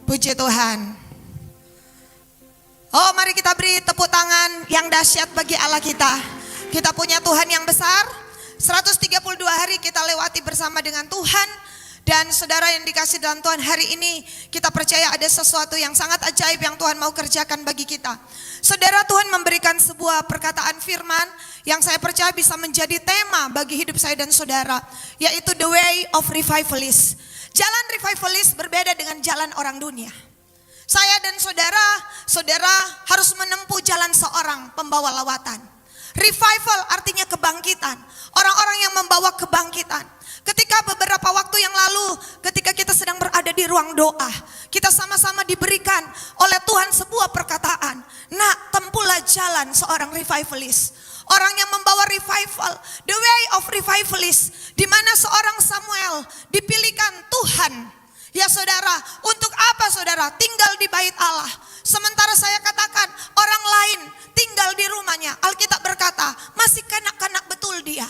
Puji Tuhan. Oh, mari kita beri tepuk tangan yang dahsyat bagi Allah kita. Kita punya Tuhan yang besar. 132 hari kita lewati bersama dengan Tuhan. Dan saudara yang dikasih dalam Tuhan, hari ini kita percaya ada sesuatu yang sangat ajaib yang Tuhan mau kerjakan bagi kita. Saudara, Tuhan memberikan sebuah perkataan firman yang saya percaya bisa menjadi tema bagi hidup saya dan saudara, yaitu the way of revivalist. Jalan revivalist berbeda dengan jalan orang dunia. Saya dan saudara harus menempuh jalan seorang pembawa lawatan. Revival artinya kebangkitan. Orang-orang yang membawa kebangkitan. Ketika beberapa waktu yang lalu, ketika kita sedang berada di ruang doa, kita sama-sama diberikan oleh Tuhan sebuah perkataan. Nak, tempuhlah jalan seorang revivalist. Orang yang membawa revival, the way of revivalist, di mana seorang Samuel dipilihkan Tuhan. Ya saudara, untuk apa saudara? Tinggal di bait Allah. Sementara saya katakan orang lain tinggal di rumahnya. Alkitab berkata, masih kanak-kanak betul dia.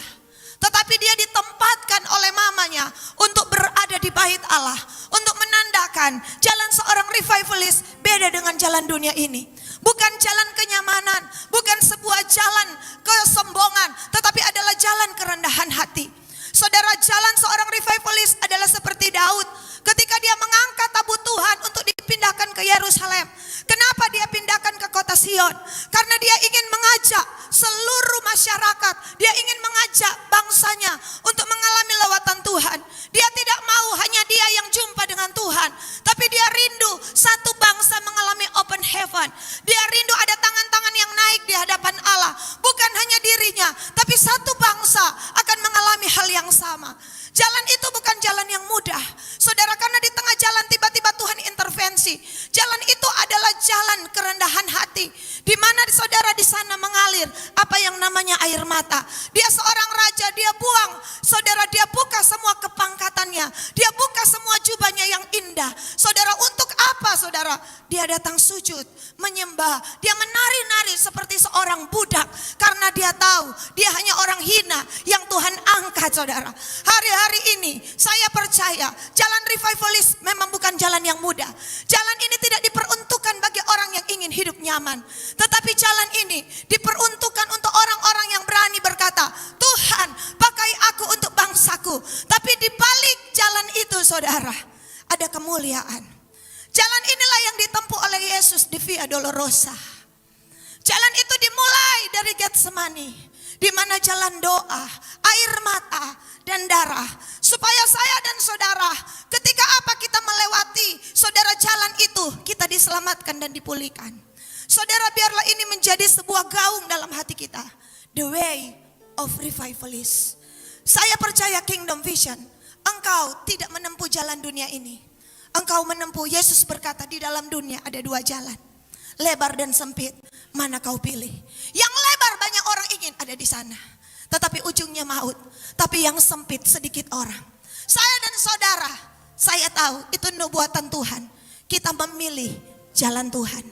Tetapi dia ditempatkan oleh mamanya untuk berada di bait Allah. Untuk menandakan jalan seorang revivalist beda dengan jalan dunia ini. Bukan jalan kenyamanan, bukan sebuah jalan kesombongan, tetapi adalah jalan kerendahan hati. Saudara, jalan seorang revivalist adalah seperti Daud ketika dia mengangkat tabut Tuhan untuk dipindahkan ke Yerusalem. Kenapa dia pindahkan ke kota Sion? Karena dia ingin mengajak seluruh masyarakat, dia ingin mengajak bangsanya untuk mengalami lawatan Tuhan. Dia tidak mau hanya dia yang jumpa dengan Tuhan, tapi dia rindu satu bangsa mengalami open heaven. Dia rindu ada tangan-tangan yang naik di hadapan Allah. Bukan hanya dirinya, tapi satu bangsa akan mengalami hal yang sama. Jalan itu bukan jalan yang mudah, saudara, karena di tengah jalan tiba-tiba Tuhan intervensi. Jalan itu adalah jalan kerendahan hati, di mana saudara di sana mengalir apa yang namanya air mata. Dia seorang raja, dia buang, saudara, dia buka semua kepangkatannya, dia buka semua jubahnya yang indah. Saudara, untuk apa saudara? Dia datang sujud, menyembah, dia menari-nari seperti seorang budak, karena dia tahu dia hanya orang hina yang Tuhan angkat, saudara. Hari-hari ini saya percaya jalan revivalist memang bukan jalan yang mudah. Jalan ini tidak diperuntukkan bagi orang yang ingin hidup nyaman, tetapi jalan ini diperuntukkan untuk orang-orang yang berani berkata, Tuhan, pakai aku untuk bangsaku. Tapi di balik jalan itu saudara, ada kemuliaan. Jalan inilah yang ditempuh oleh Yesus di Via Dolorosa. Jalan itu dimulai dari Getsemani, di mana jalan doa, air mata, dan darah. Supaya saya dan saudara, ketika apa kita melewati, saudara, jalan itu kita diselamatkan dan dipulihkan. Saudara, biarlah ini menjadi sebuah gaung dalam hati kita. The way of revivalist. Saya percaya Kingdom Vision, engkau tidak menempuh jalan dunia ini. Engkau menempuh, Yesus berkata, di dalam dunia ada dua jalan, lebar dan sempit. Mana kau pilih? Yang lebar banyak orang ingin ada di sana, tetapi ujungnya maut. Tapi yang sempit sedikit orang. Saya dan saudara, saya tahu itu nubuatan Tuhan. Kita memilih jalan Tuhan.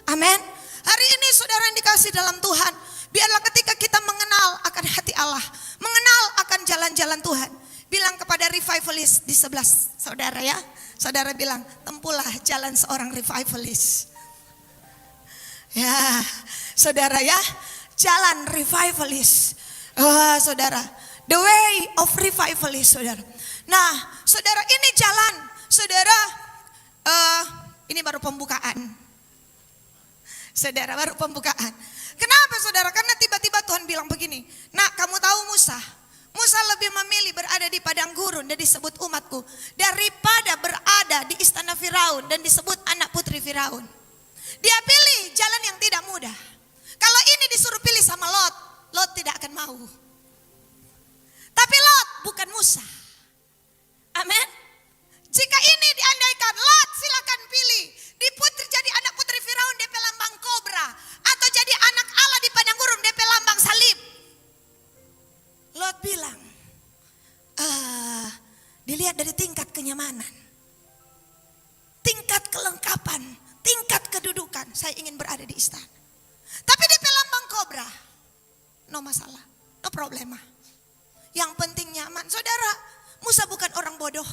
Amin. Hari ini saudara yang dikasih dalam Tuhan, biarlah ketika kita mengenal akan hati Allah, mengenal akan jalan-jalan Tuhan, bilang kepada revivalist di sebelah saudara ya. Saudara bilang, tempuhlah jalan seorang revivalist. Ya, saudara ya, jalan revivalist. Oh, saudara, the way of revivalist, saudara. Nah, saudara, ini jalan, saudara. Ini baru pembukaan. Saudara, baru pembukaan. Kenapa saudara? Karena tiba-tiba Tuhan bilang begini, nak, kamu tahu Musa? Musa lebih memilih berada di padang gurun dan disebut umatku, daripada berada di istana Firaun dan disebut anak putri Firaun. Dia pilih jalan yang tidak mudah. Kalau ini disuruh pilih sama Lot, Lot tidak akan mau. Tapi Lot bukan Musa. Amin. Jika ini diandaikan, Lot silakan pilih. Jadi anak putri Firaun DP lambang kobra, atau jadi anak Allah di padang gurun DP lambang salib. Lot bilang, dilihat dari tingkat kenyamanan, tingkat kelengkapan, tingkat kedudukan, saya ingin berada di istana. Tapi di lambang kobra, no masalah, no problema. Yang penting nyaman. Saudara, Musa bukan orang bodoh.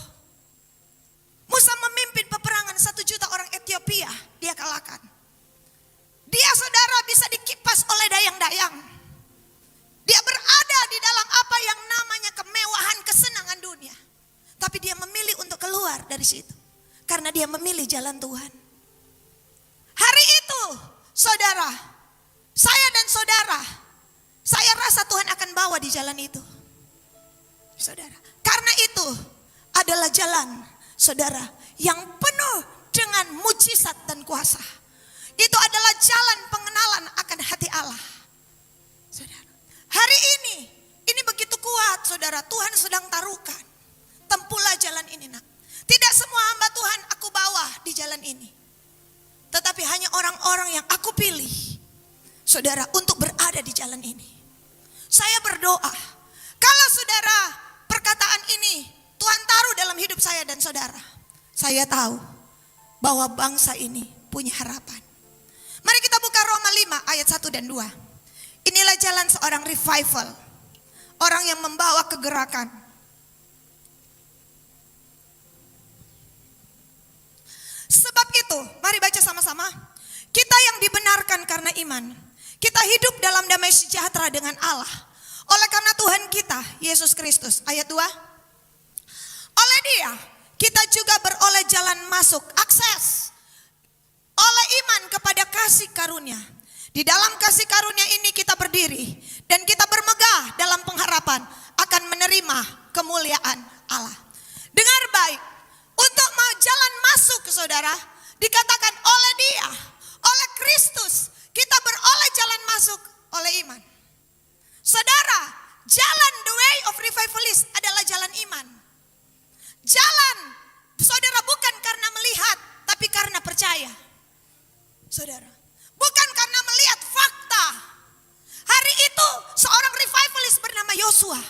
Musa memimpin peperangan 1 juta orang Ethiopia dia kalahkan. Dia saudara bisa dikipas oleh dayang-dayang. Dia berada di dalam apa yang namanya kemewahan kesenangan dunia. Tapi dia memilih untuk keluar dari situ. Karena dia memilih jalan Tuhan. Hari itu saudara, saya dan saudara, saya rasa Tuhan akan bawa di jalan itu. Saudara, karena itu adalah jalan saudara yang penuh dengan mujizat dan kuasa. Itu adalah jalan pengenalan akan hati Allah. Saudara, hari ini begitu kuat saudara, Tuhan sedang taruhkan. Tempuhlah jalan ini nak. Tidak semua hamba Tuhan aku bawa di jalan ini. Tetapi hanya orang-orang yang aku pilih. Saudara, untuk berada di jalan ini. Saya berdoa. Kalau saudara perkataan ini Tuhan taruh dalam hidup saya dan saudara. Saya tahu bahwa bangsa ini punya harapan. Mari kita buka Roma 5 ayat 1 dan 2. Inilah jalan seorang revival. Orang yang membawa kegerakan. Sebab itu, mari baca sama-sama. Kita yang dibenarkan karena iman. Kita hidup dalam damai sejahtera dengan Allah. Oleh karena Tuhan kita, Yesus Kristus. Ayat 2. Oleh dia, kita juga beroleh jalan masuk, akses. Oleh iman kepada kasih karunia. Di dalam kasih karunia ini kita berdiri. Dan kita bermegah dalam pengharapan akan menerima kemuliaan Allah. Dengar baik. Untuk mau jalan masuk ke saudara, dikatakan oleh dia, oleh Kristus, kita beroleh jalan masuk oleh iman. Saudara, jalan the way of revivalist adalah jalan iman. Jalan, saudara, bukan karena melihat, tapi karena percaya. Saudara, bukan karena melihat fakta. Hari itu seorang revivalist bernama Yosua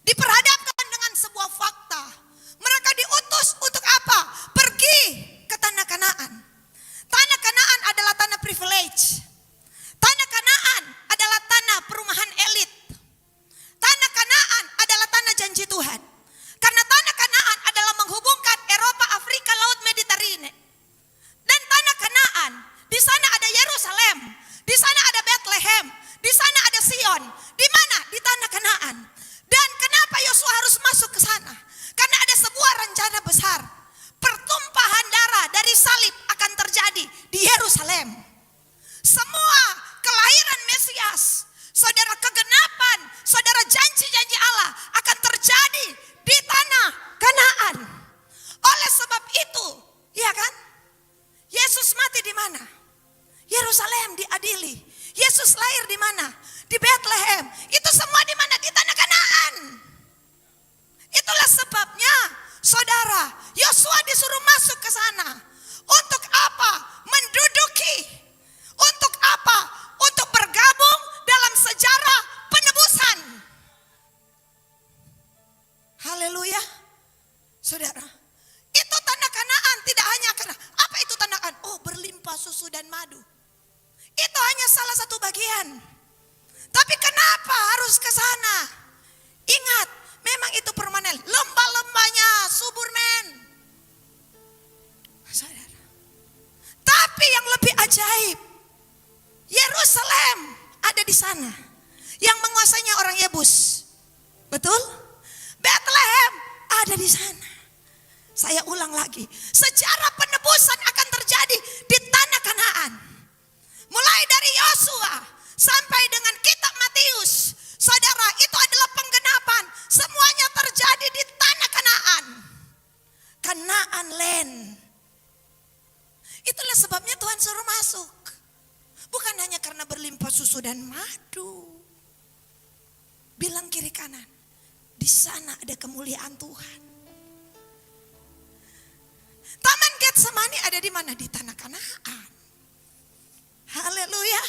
diperhadapkan dengan sebuah fakta. Mereka diutus untuk apa? Pergi ke tanah Kanaan. Tanah Kanaan adalah tanah privilege. Tanah Kanaan adalah tanah perumahan elit. Tanah Kanaan adalah tanah janji Tuhan. Karena tanah Kanaan adalah menghubungkan Eropa, Afrika, Laut Mediterania. Dan tanah Kanaan, di sana ada Yerusalem, di sana ada Bethlehem, di sana ada Sion. Di mana? Di tanah Kanaan. Dan kenapa Yosua harus masuk ke sana? Karena ada sebuah rencana besar. Pertumpahan darah dari salib akan terjadi di Yerusalem. Semua kelahiran Mesias, saudara, kegenapan, saudara, janji-janji Allah akan terjadi di tanah Kanaan. Oleh sebab itu, ya kan? Yesus mati di mana? Yerusalem diadili. Yesus lahir di mana? Di Bethlehem. Itu semua di mana? Di tanah Kanaan. Itulah sebabnya, saudara, Yosua disuruh masuk ke sana. Untuk apa? Menduduki. Untuk apa? Untuk bergabung dalam sejarah penebusan. Haleluya. Saudara, itu tanah Kanaan tidak hanya karena, apa itu tanah Kanaan? Oh, berlimpah susu dan madu. Itu hanya salah satu bagian. Tapi kenapa harus ke sana? Ingat, memang itu permanen. Lembah-lembahnya subur men. Saudara. Tapi yang lebih ajaib, Yerusalem ada di sana. Yang menguasainya orang Yebus. Betul? Bethlehem ada di sana. Saya ulang lagi. Sejarah penebusan akan terjadi di tanah Kanaan. Mulai dari Yosua sampai dengan kitab Matius. Saudara, itu adalah penggenapan. Semuanya terjadi di tanah Kanaan. Kanaan land. Itulah sebabnya Tuhan suruh masuk. Bukan hanya karena berlimpah susu dan madu. Bilang kiri kanan. Di sana ada kemuliaan Tuhan. Taman Getsemani ada di mana? Di tanah Kanaan. Haleluya.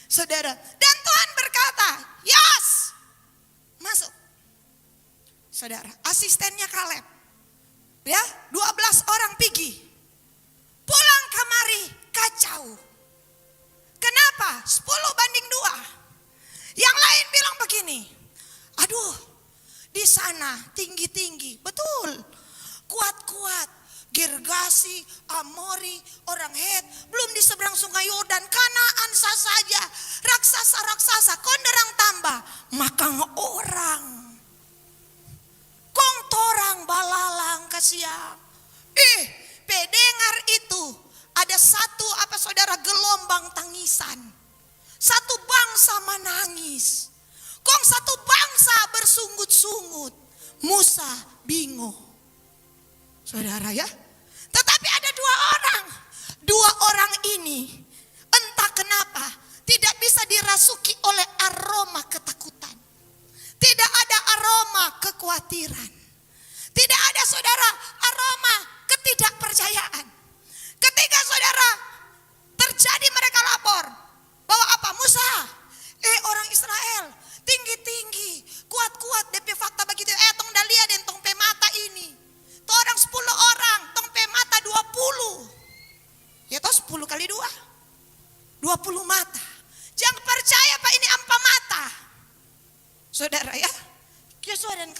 Saudara, dan Tuhan berkata, "Yes, masuk." Saudara, asistennya Kaleb, ya, 12 orang pergi, pulang kemari kacau. Kenapa? 10-2. Yang lain bilang begini, aduh, di sana tinggi-tinggi, betul, kuat-kuat, Girgasi, Amori, orang Het, belum di seberang sungai Yordan, Kanaan saja, raksasa-raksasa, konderang tambah, makang orang, kong torang balalang kasiang. Pendengar itu ada satu saudara gelombang tangisan, satu bangsa menangis, kong satu bangsa bersungut-sungut. Musa bingung, saudara ya. Tetapi ada dua orang ini entah kenapa tidak bisa dirasuki oleh aroma ketakutan. Tidak ada aroma kekhawatiran. Tidak ada saudara aroma ketidakpercayaan. Ketika saudara terjadi, mereka lapor bahwa Musa, orang Israel tinggi-tinggi, kuat-kuat, DP fakta begitu. Tong dalia dan tong pe mata ini. Tuh orang 10 orang, tong pe mata 20. Ya toh 10 kali 2. 20 mata. Jangan percaya Pak, ini ampa mata. Saudara ya. Yosua dan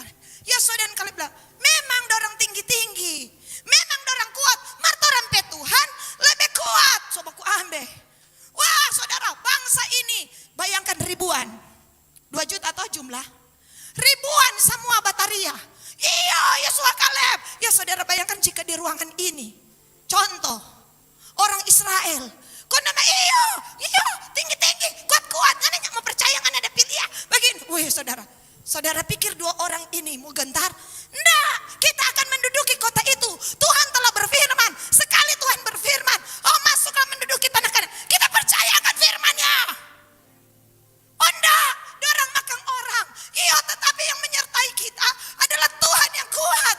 Kaleb bilang, memang dorang tinggi-tinggi. Memang dorang kuat. Martoran pe Tuhan lebih kuat. Coba ku ambil. Wah saudara, bangsa ini bayangkan ribuan. 2 juta atau jumlah? Ribuan semua bataria. Iya Yosua Kaleb. Ya saudara bayangkan jika di ruangan ini, contoh orang Israel, kok nama iya tinggi-tinggi, kuat-kuat, nggak mau percaya nggak ada pilihan begini. Wih saudara pikir 2 orang ini mau gentar? Enggak, kita akan menduduki kota itu. Tuhan telah berfirman, sekali Tuhan berfirman, masuklah menduduki tanah Kanaan. Kita percaya akan firman-Nya. Oh enggak, dorang makan orang. Iya, tetapi yang menyertai kita adalah Tuhan yang kuat.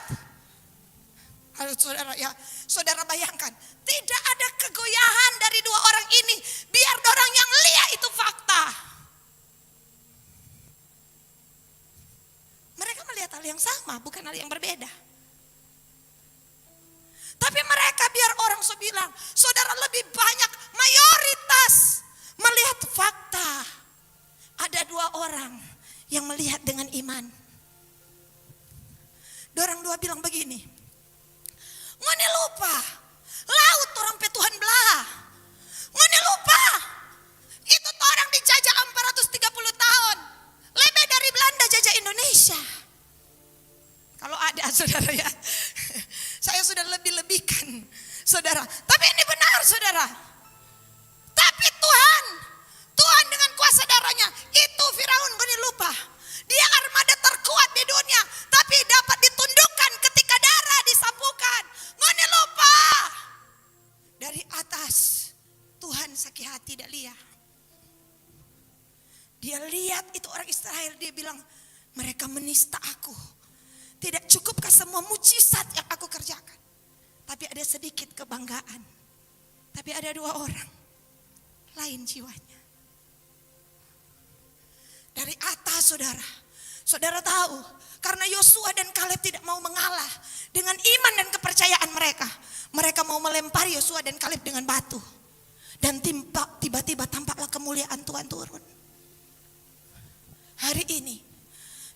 Halo saudara ya, saudara bayangkan, tidak ada kegoyahan dari 2 orang ini. Biar dorang yang lihat itu fakta. Mereka melihat hal yang sama, bukan hal yang berbeda. Tapi mereka biar orang bilang, saudara lebih banyak mayoritas melihat fakta. Ada 2 orang yang melihat dengan iman. Dorang 2 bilang begini, ngone lupa, laut orang pe Tuhan belah. Ngone lupa, itu orang dijajah 430 tahun. Lebih dari Belanda jajah Indonesia. Kalau ada saudara ya, saya sudah lebih-lebihkan saudara. Tapi ini benar saudara. Tapi Tuhan dengan kuasa darahnya, itu Firaun ngone lupa. Dia armada terkuat di dunia, tapi dapat ditundukkan ketika darah disapukan. Ngone lupa. Dari atas Tuhan sakit hati tidak lihat. Dia lihat itu orang Israel, dia bilang, mereka menista aku. Tidak cukupkah semua mujizat yang aku kerjakan? Tapi ada sedikit kebanggaan. Tapi ada 2 orang, lain jiwanya. Dari atas saudara tahu, karena Yosua dan Kaleb tidak mau mengalah dengan iman dan kepercayaan mereka. Mereka mau melempari Yosua dan Kaleb dengan batu. Dan tiba-tiba tampaklah kemuliaan Tuhan turun. Hari ini,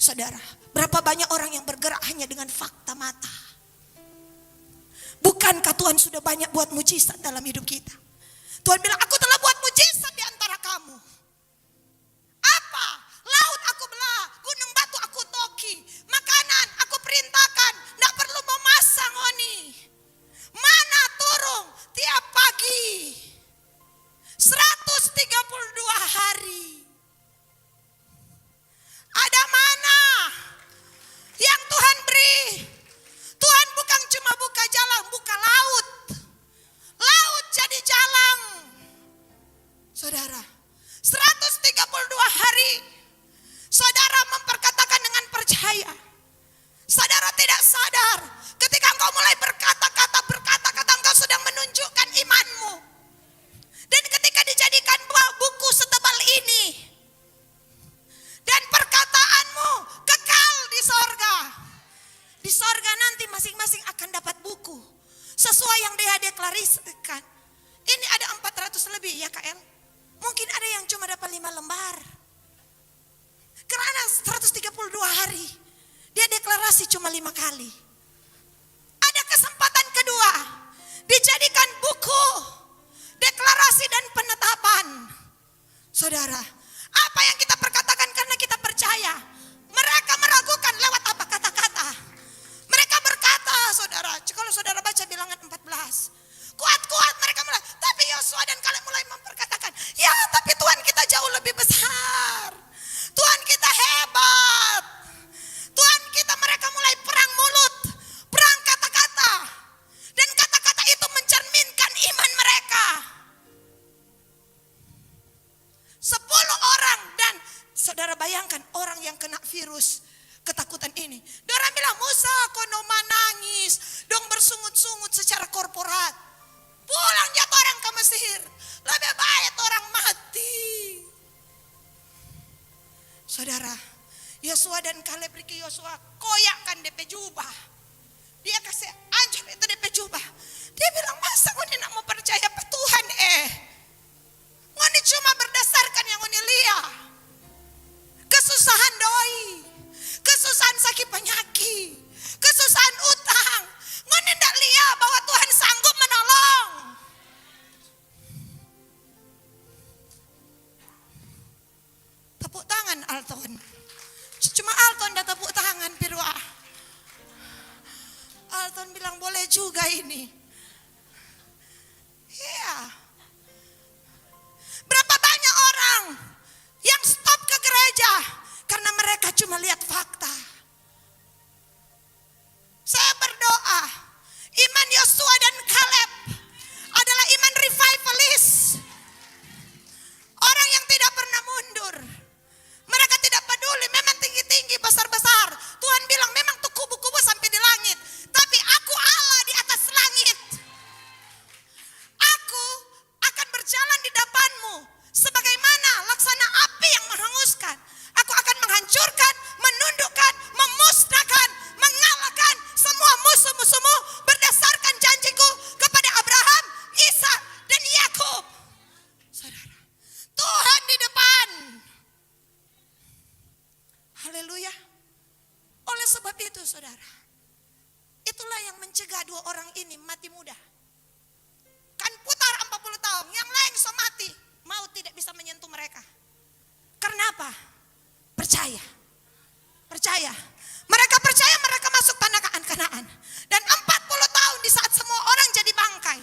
saudara, berapa banyak orang yang bergerak hanya dengan fakta mata. Bukankah Tuhan sudah banyak buat mujizat dalam hidup kita? Tuhan bilang, aku telah buat mujizat di antara kamu. Apa? Laut aku belah, gunung batu aku toki, makanan aku perintahkan, tidak perlu memasak ngoni. Mana turun tiap pagi, 132 hari. Ada mana yang Tuhan beri? Tuhan bukan cuma buka jalan, buka laut. Laut jadi jalan. Saudara, 132 hari. Saudara memperkatakan dengan percaya. Saudara tidak sadar ketika engkau mulai berkata-kata engkau sedang menunjukkan imanmu. Dan ketika dijadikan buku setebal ini, dan perkataanmu kekal di sorga. Di sorga nanti masing-masing akan dapat buku sesuai yang dia deklarasikan. Ini ada 400 lebih ya KL. Mungkin ada yang cuma dapat 5 lembar. Karena 132 hari dia deklarasi cuma 5 kali. Ada kesempatan kedua. kena virus ketakutan ini. Orang bilang, Musa kono manangis, dong bersungut-sungut secara korporat. Pulang jatuh orang ke Mesir, lebih baik orang mati. Saudara, Yosua dan Kaleb Riki Yosua koyakkan DP jubah. Dia kasih ajar itu DP jubah. Dia bilang, masa ngoni nak mau percaya pe Tuhan ngoni cuma berdasarkan yang ngoni lihat. Kesusahan doi, kesusahan sakit penyakit, kesusahan utang. Ngoni ndak lihat bahwa Tuhan sanggup menolong. Tepuk tangan Alton. Cuma Alton dah tepuk tangan Pirwa. Alton bilang boleh juga ini. Iya. Berapa banyak orang yang stop ke gereja karena mereka cuma lihat fakta. Saya berdoa, iman Yosua dan Kaleb adalah iman revivalis. Orang yang tidak pernah mundur. Mereka tidak peduli, memang tinggi-tinggi, besar-besar. Tuhan bilang memang tuh kubu-kubu sampai di langit. Tapi aku Allah di atas langit. Aku akan berjalan di depanmu. Sebagaimana laksana api yang menghanguskan. Aku akan menghancurkan, menundukkan, memusnahkan, mengalahkan semua musuh-musuhmu berdasarkan janjiku kepada Abraham, Ishak, dan Yakub. Saudara, Tuhan di depan. Haleluya. Oleh sebab itu saudara, itulah yang mencegah dua orang ini mati muda. Kan putar 40 tahun, yang lain so mati, mau tidak bisa menyentuh mereka. Karena apa? Percaya. Percaya. Mereka percaya mereka masuk tanah Kanaan. Dan 40 tahun di saat semua orang jadi bangkai,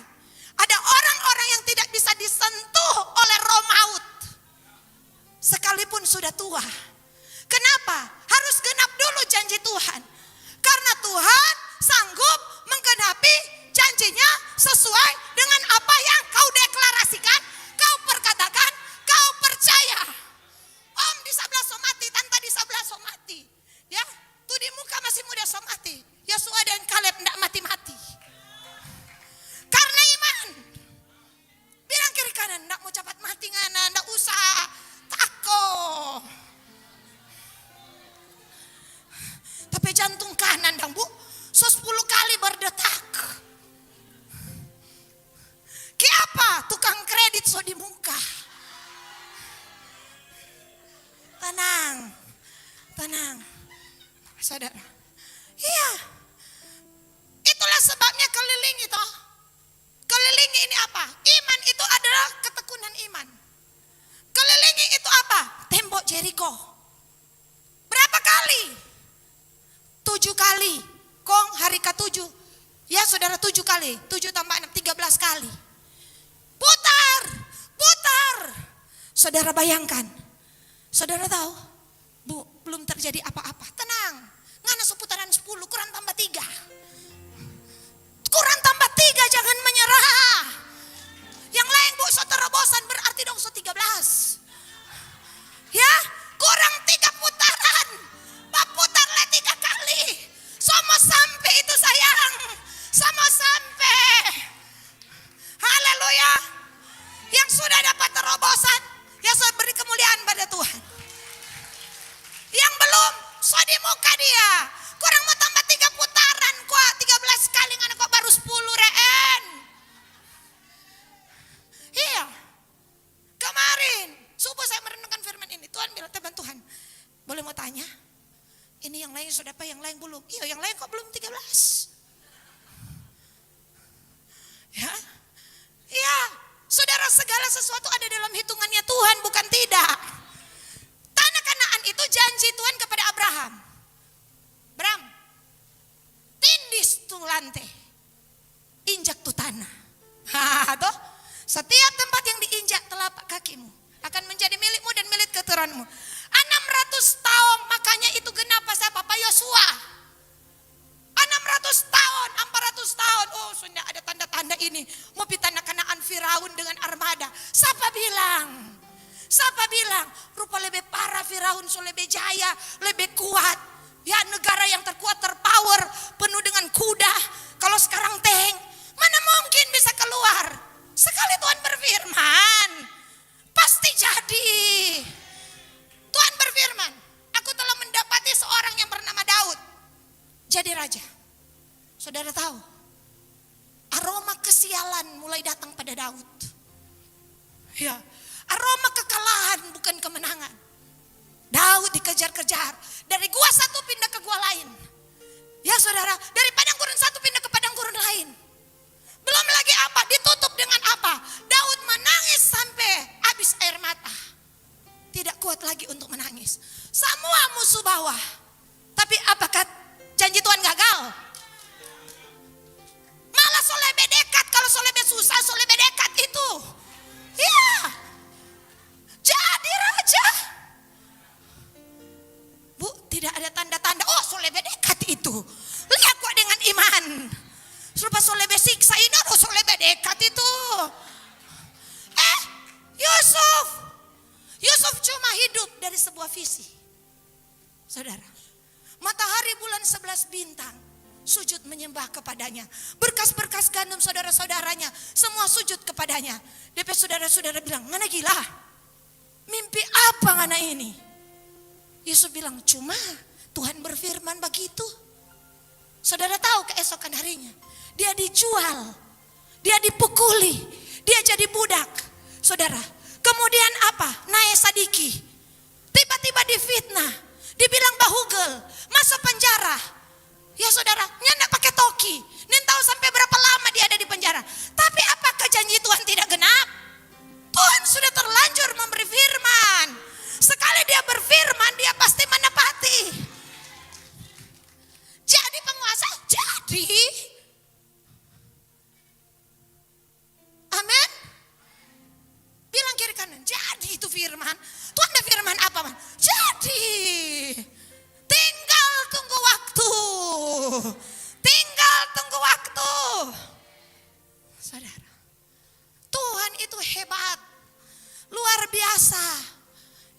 ada orang-orang yang tidak bisa disentuh oleh roh maut. Sekalipun sudah tua. Kenapa? Harus genap dulu janji Tuhan. Karena Tuhan sanggup menggenapi janjinya sesuai dengan apa yang kau deklarasikan, kau perkatakan, kau percaya. Om di sebelah somati, tante di sebelah somati. Ya, tuh di muka masih muda somati. Yosua dan Kaleb tidak mati-mati. Karena iman. Bilang kiri kanan, tidak mau cepat mati ngana, tidak usah. Takut. Tapi jantung kanan dong bu, 10 kali berdetak. Kenapa? Tukang kredit so di muka. Tenang, tenang, saudara. Iya, itulah sebabnya keliling itu. Kelilingi ini apa? Iman itu adalah ketekunan iman. Kelilingi itu apa? Tembok Jericho. Berapa kali? 7 kali. Kong hari ke-7. Ya saudara 7 kali. 7 tambah 6, 13 kali. Putar. Putar. Saudara bayangkan. Saudara tahu? Bu, belum terjadi apa-apa. Tenang. Ngana seputaran 10 kurang tambah 3. Kurang tambah 3 jangan menyerah. Yang lain bu so terobosan berarti dong so 13. Ya, kurang 3 putaran. Putarlah 3 kali. Sama sampai itu sayang. Sama sampai. Haleluya. Yang sudah dapat terobosan, ya sudah beri kemuliaan pada Tuhan. Yang belum, so di muka dia. Kurang mau tambah 3 putaran kok. 13 kali ngana kok baru 10 reen. Iya. Kemarin subuh saya merenungkan firman ini. Tuhan bilang, teman Tuhan, boleh mau tanya? Ini yang lain sudah apa, yang lain belum? Iya, yang lain kok belum 13? Ya. Iya, saudara, segala sesuatu ada dalam hitungannya Tuhan, bukan tidak. Tanah Kanaan itu janji Tuhan kepada Abraham. Bram, tindis tuh lantai, injak tuh tanah. Toh, setiap tempat yang diinjak telapak kakimu akan menjadi milikmu dan milik keturunanmu. 600 tahun, makanya itu genap pas apa? Pak Yosua. 600 tahun, 400 tahun. Oh, sudah ada tanda-tanda ini. Mau tanah Kanaan Firaun dengan armada. Siapa bilang? Rupa lebih para Firaun so lebih jaya, lebih kuat. Ya, negara yang terkuat, terpower, penuh dengan kuda. Kalau sekarang tank, mana mungkin bisa keluar? Sekali Tuhan berfirman, pasti jadi. Tuhan berfirman, aku telah mendapati seorang yang bernama Daud jadi raja. Saudara tahu, aroma kesialan mulai datang pada Daud. Ya, aroma kekalahan bukan kemenangan. Daud dikejar-kejar, dari gua satu pindah ke gua lain. Ya saudara, dari padang gurun satu pindah ke padang gurun lain. Belum lagi apa, ditutup dengan apa? Daud menangis sampai habis air mata. Tidak kuat lagi untuk menangis. Semua musuh bawah. Tapi apakah janji Tuhan gagal? Malah so lebih dekat, kalau so lebih susah, so lebih dekat itu. Iya, jadi raja. Bu, tidak ada tanda-tanda, oh so lebih dekat itu. Lihat kok dengan iman. Serupa so lebih siksa ini, oh so lebih dekat itu. Yusuf cuma hidup dari sebuah visi. Saudara, matahari, bulan, 11 bintang sujud menyembah kepadanya. Berkas-berkas gandum saudara-saudaranya semua sujud kepadanya. DP saudara-saudara bilang, ngana gila, mimpi apa ngana ini? Yusuf bilang, cuma Tuhan berfirman begitu. Saudara tahu keesokan harinya dia dijual, dia dipukuli, dia jadi budak. Saudara, kemudian apa? Nae Sadiki tiba-tiba difitnah, dibilang bahugel, masuk penjara. Ya saudara, nyanda pakai toki. Nen tahu sampai berapa lama dia ada di penjara. Tapi apakah janji Tuhan tidak genap? Tuhan sudah terlanjur memberi firman. Sekali dia berfirman, dia pasti menepati. Jadi penguasa, jadi. Amin. Bilang kiri kanan, jadi itu firman. Tuhan ada firman apa, man? Jadi. Tinggal tunggu waktu. Tinggal tunggu waktu. Saudara, Tuhan itu hebat. Luar biasa.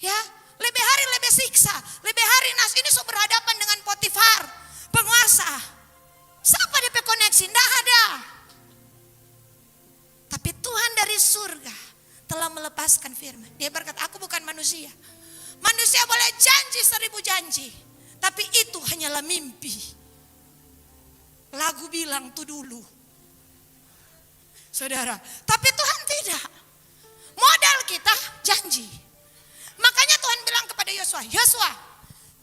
Ya, lebih hari lebih siksa. Lebih hari Nas ini so berhadapan dengan Potifar, penguasa. Siapa DP koneksi? Tidak ada. Tapi Tuhan dari surga telah melepaskan firman. Dia berkata, aku bukan manusia. Manusia boleh janji 1000 janji, tapi itu hanyalah mimpi. Lagu bilang tuh dulu. Saudara, tapi Tuhan tidak. Modal kita janji. Makanya Tuhan bilang kepada Yosua, Yosua,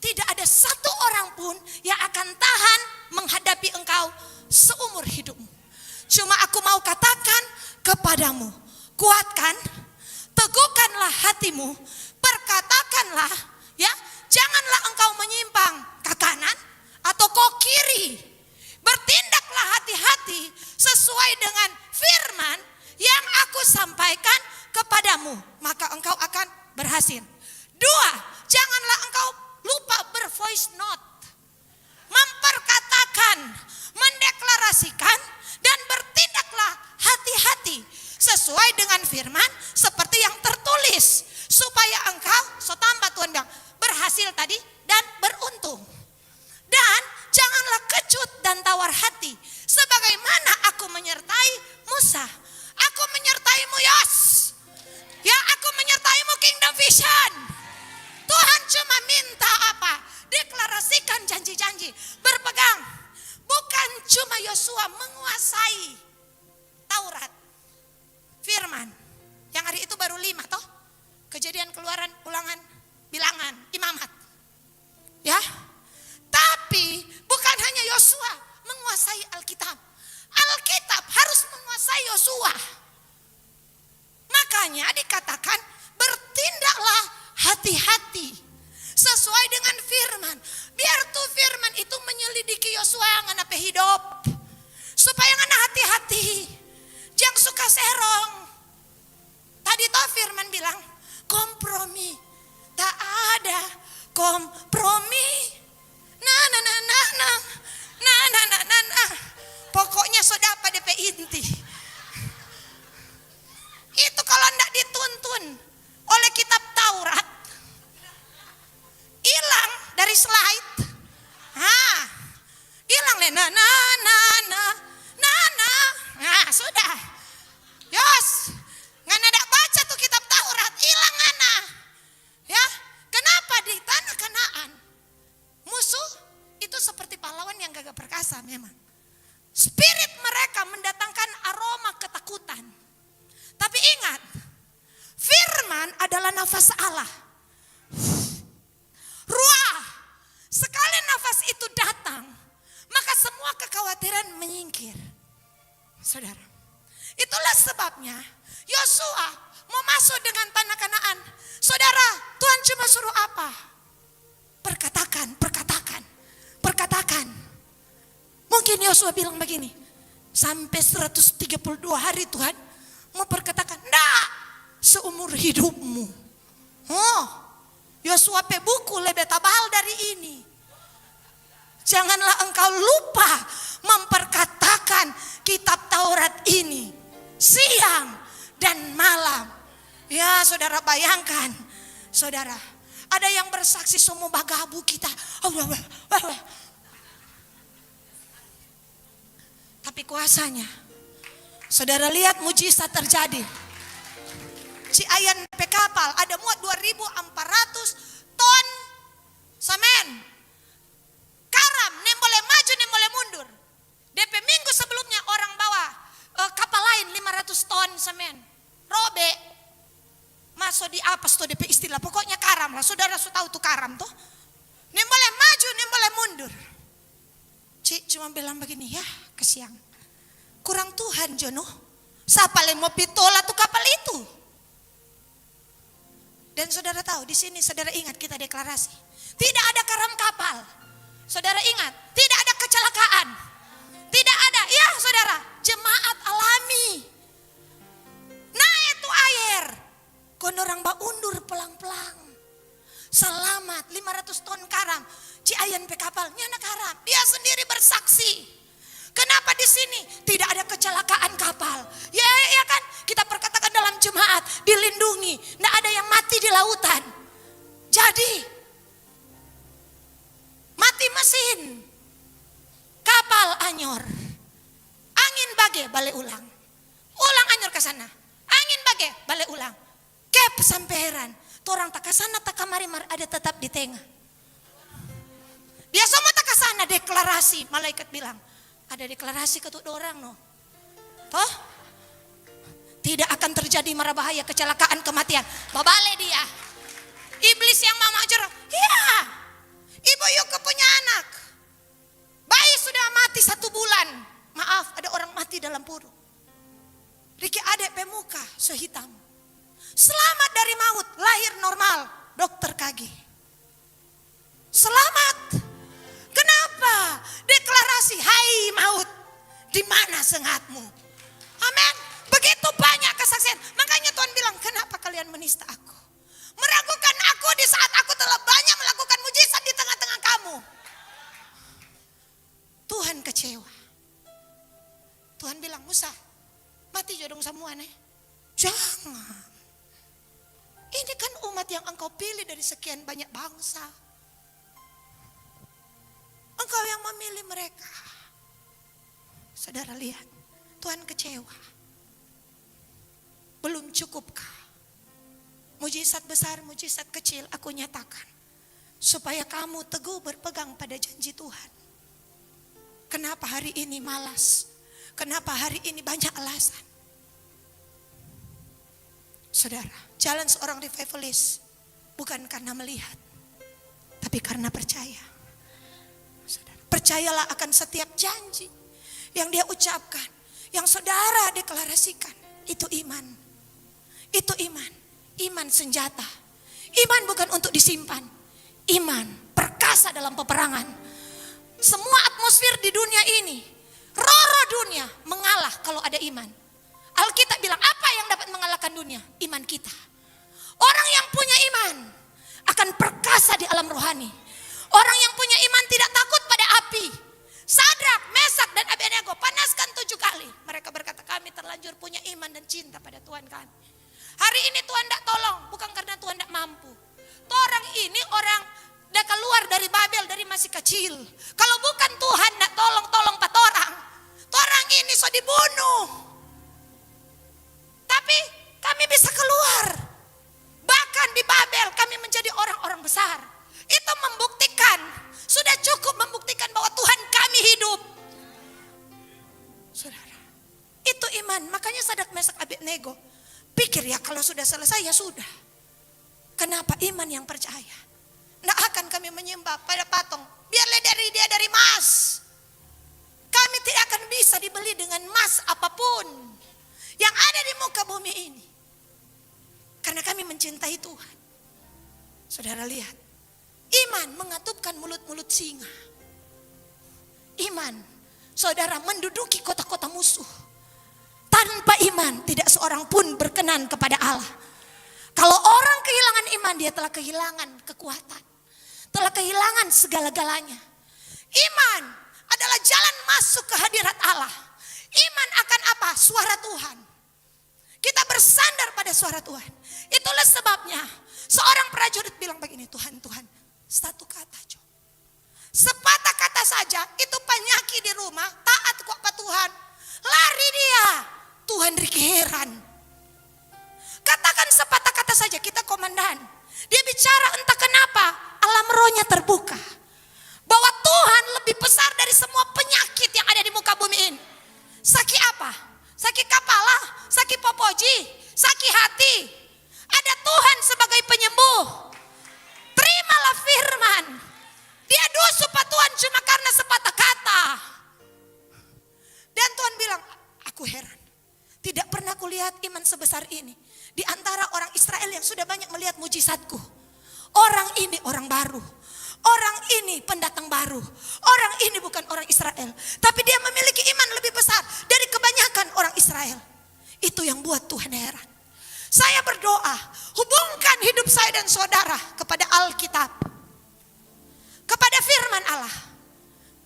tidak ada satu orang pun yang akan tahan menghadapi engkau seumur hidupmu. Cuma aku mau katakan kepadamu, kuatkan, teguhkanlah hatimu, perkatakanlah, ya, janganlah engkau menyimpang ke kanan atau ke kiri. Bertindaklah hati-hati sesuai dengan firman yang aku sampaikan kepadamu, maka engkau akan berhasil. 2, janganlah engkau lupa bervoice note, memperkatakan, mendeklarasikan, dan bertindaklah hati-hati sesuai dengan firman seperti yang tertulis, supaya engkau, so tambah Tuhan bilang, berhasil tadi dan beruntung. Dan janganlah kecut dan tawar hati, sebagaimana aku menyertai Musa. Aku menyertaimu, Yos. Ya, aku menyertaimu, Kingdom Vision. Tuhan cuma minta apa? Deklarasikan janji-janji, berpegang. Bukan cuma Yosua menguasai Taurat, firman. Yang hari itu baru 5 toh. Kejadian, Keluaran, Ulangan, Bilangan, Imamat. Ya. Tapi bukan hanya Yosua menguasai Alkitab. Alkitab harus menguasai Yosua. Makanya dikatakan bertindaklah hati-hati sesuai dengan firman. Biar tuh firman itu menyelidiki Yosua ngana pe hidup. Supaya ngana hati-hati. Jangan suka serong. Tadi toh firman bilang kompromi. Tak ada kompromi. light. Hilang deh. Nah, sudah. Yos, ngana dak baca tuh kitab Taurat, hilang ngana. Ya, kenapa di tanah Kanaan musuh itu seperti pahlawan yang gagah perkasa memang. Spirit mereka mendatangkan aroma ketakutan. Tapi ingat, firman adalah nafas Allah. Ruah, sekali nafas itu datang, maka semua kekhawatiran menyingkir. Saudara, itulah sebabnya Yosua mau masuk dengan tanah Kanaan. Saudara, Tuhan cuma suruh apa? Perkatakan. Mungkin Yosua bilang begini, sampai 132 hari Tuhan mau perkatakan. Enggak, seumur hidupmu. Yosua pe buku lebih tebal dari ini. Janganlah engkau lupa memperkatakan kitab Taurat ini siang dan malam. Ya, saudara bayangkan, saudara, ada yang bersaksi semua bagabu kita. Tapi kuasanya, saudara lihat mujizat terjadi. Ciayan pe kapal ada muat 2.400 ton semen. Karam, nem boleh maju, nem boleh mundur. DP minggu sebelumnya orang bawa kapal lain 500 ton semen. Robe. Masuk di apa tuh DP istilah, pokoknya karam lah. Saudara tahu tuh karam tuh. Nem boleh maju, nem boleh mundur. Cik cuma bilang begini, ya kesiang. Kurang Tuhan Jono. Siapa yang mau pitola tuh kapal itu? Dan saudara tahu di sini, saudara ingat kita deklarasi. Tidak ada karam kapal. Saudara ingat, tidak ada kecelakaan. Tidak ada, ya saudara, jemaat alami. Nah itu air. Kon orang ba undur pelang-pelang. Selamat 500 ton karam. Ciayan pe kapalnya anak karam. Dia sendiri bersaksi. Kenapa di sini tidak ada kecelakaan kapal? Ya kan, kita perkatakan dalam jemaat dilindungi, tidak ada yang mati di lautan. Jadi mati mesin, kapal anyor, angin bage balik ulang anyor ke sana, angin bage balik ulang, kep sampai heran, tuh orang tak ke sana tak kamari ada tetap di tengah. Dia semua tak ke sana deklarasi, malaikat bilang. Ada deklarasi ke orang no. Toh? Tidak akan terjadi mara bahaya, kecelakaan, kematian. Babale dia. Iblis yang mama ajar. Iya. Ibu Yuke punya anak. Bayi sudah mati 1 bulan. Maaf, ada orang mati dalam puru. Riki adek pemuka sehitam. Selamat dari maut, lahir normal. Dokter kaki. Selamat. Kenapa? Deklarasi, hai maut, di mana sengatmu? Amin. Begitu banyak kesaksian. Makanya Tuhan bilang, kenapa kalian menista aku? Meragukan aku di saat aku telah banyak melakukan mujizat di tengah-tengah kamu. Tuhan kecewa. Tuhan bilang, Musa, mati jodong semua nih. Jangan. Ini kan umat yang engkau pilih dari sekian banyak bangsa. Engkau yang memilih mereka. Saudara lihat, Tuhan kecewa. Belum cukupkah? Mujizat besar, mujizat kecil aku nyatakan. Supaya kamu teguh berpegang pada janji Tuhan. Kenapa hari ini malas? Kenapa hari ini banyak alasan? Saudara, jalan seorang revivalist bukan karena melihat, tapi karena percaya. Percayalah akan setiap janji yang dia ucapkan, yang saudara deklarasikan. Itu iman. Itu iman. Iman senjata. Iman bukan untuk disimpan. Iman perkasa dalam peperangan. Semua atmosfer di dunia ini, roh dunia mengalah kalau ada iman. Alkitab bilang apa yang dapat mengalahkan dunia? Iman kita. Orang yang punya iman akan perkasa di alam rohani. Orang yang punya iman tidak takut pada api. Sadrak, Mesak dan Abednego panaskan 7 kali. Mereka berkata, kami terlanjur punya iman dan cinta pada Tuhan kami. Hari ini Tuhan tidak tolong, bukan karena Tuhan tidak mampu. Orang ini orang dah keluar dari Babel, dari masih kecil. Kalau bukan Tuhan nak tolong patorang, torang ini so dibunuh. Tapi kami bisa keluar. Bahkan di Babel kami menjadi orang-orang besar. Itu membuktikan, sudah cukup membuktikan bahwa Tuhan kami hidup. Saudara, itu iman. Makanya Sadrak Mesak Abednego pikir ya kalau sudah selesai ya sudah. Kenapa iman yang percaya? Tidak akan kami menyembah pada patung. Biarlah dari dia dari emas. Kami tidak akan bisa dibeli dengan emas apapun yang ada di muka bumi ini. Karena kami mencintai Tuhan. Saudara lihat. Iman mengatupkan mulut-mulut singa. Iman. Saudara menduduki kota-kota musuh. Tanpa iman tidak seorang pun berkenan kepada Allah. Kalau orang kehilangan iman dia telah kehilangan kekuatan. Telah kehilangan segala-galanya. Iman adalah jalan masuk ke hadirat Allah. Iman akan apa? Suara Tuhan. Kita bersandar pada suara Tuhan. Itulah sebabnya seorang prajurit bilang begini, Tuhan, satu kata coba. Sepatah kata saja itu penyakit di rumah, taat kok ke Tuhan. Lari dia. Tuhan heran. Katakan sepatah kata saja, kita komandan. Dia bicara entah kenapa alam rohnya terbuka. Bahwa Tuhan lebih besar dari semua penyakit yang ada di muka bumi ini. Sakit apa? Sakit kepala, sakit popoji, sakit hati. Ada Tuhan sebagai penyembuh. Terimalah firman. Dia dusu Tuhan cuma karena sepatah kata. Dan Tuhan bilang, aku heran. Tidak pernah kulihat iman sebesar ini. Di antara orang Israel yang sudah banyak melihat mujizatku. Orang ini orang baru. Orang ini pendatang baru. Orang ini bukan orang Israel. Tapi dia memiliki iman lebih besar dari kebanyakan orang Israel. Itu yang buat Tuhan heran. Saya berdoa, hubungkan hidup saya dan saudara kepada Alkitab. Kepada firman Allah.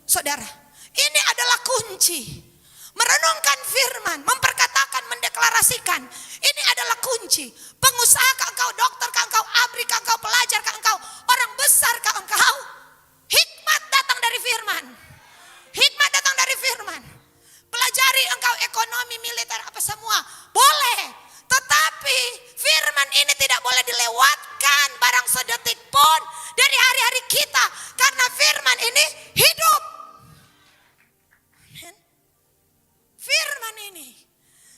Saudara, ini adalah kunci. Merenungkan firman, memperkatakan, mendeklarasikan. Ini adalah kunci. Pengusaha kah engkau, dokter kah engkau, abri kah engkau, pelajar kah engkau, orang besar kah engkau. Hikmat datang dari firman. Hikmat datang dari firman. Pelajari engkau ekonomi, militer, apa semua. Boleh. Tetapi firman ini tidak boleh dilewatkan barang sedetik pun dari hari-hari kita. Karena firman ini hidup. Firman ini.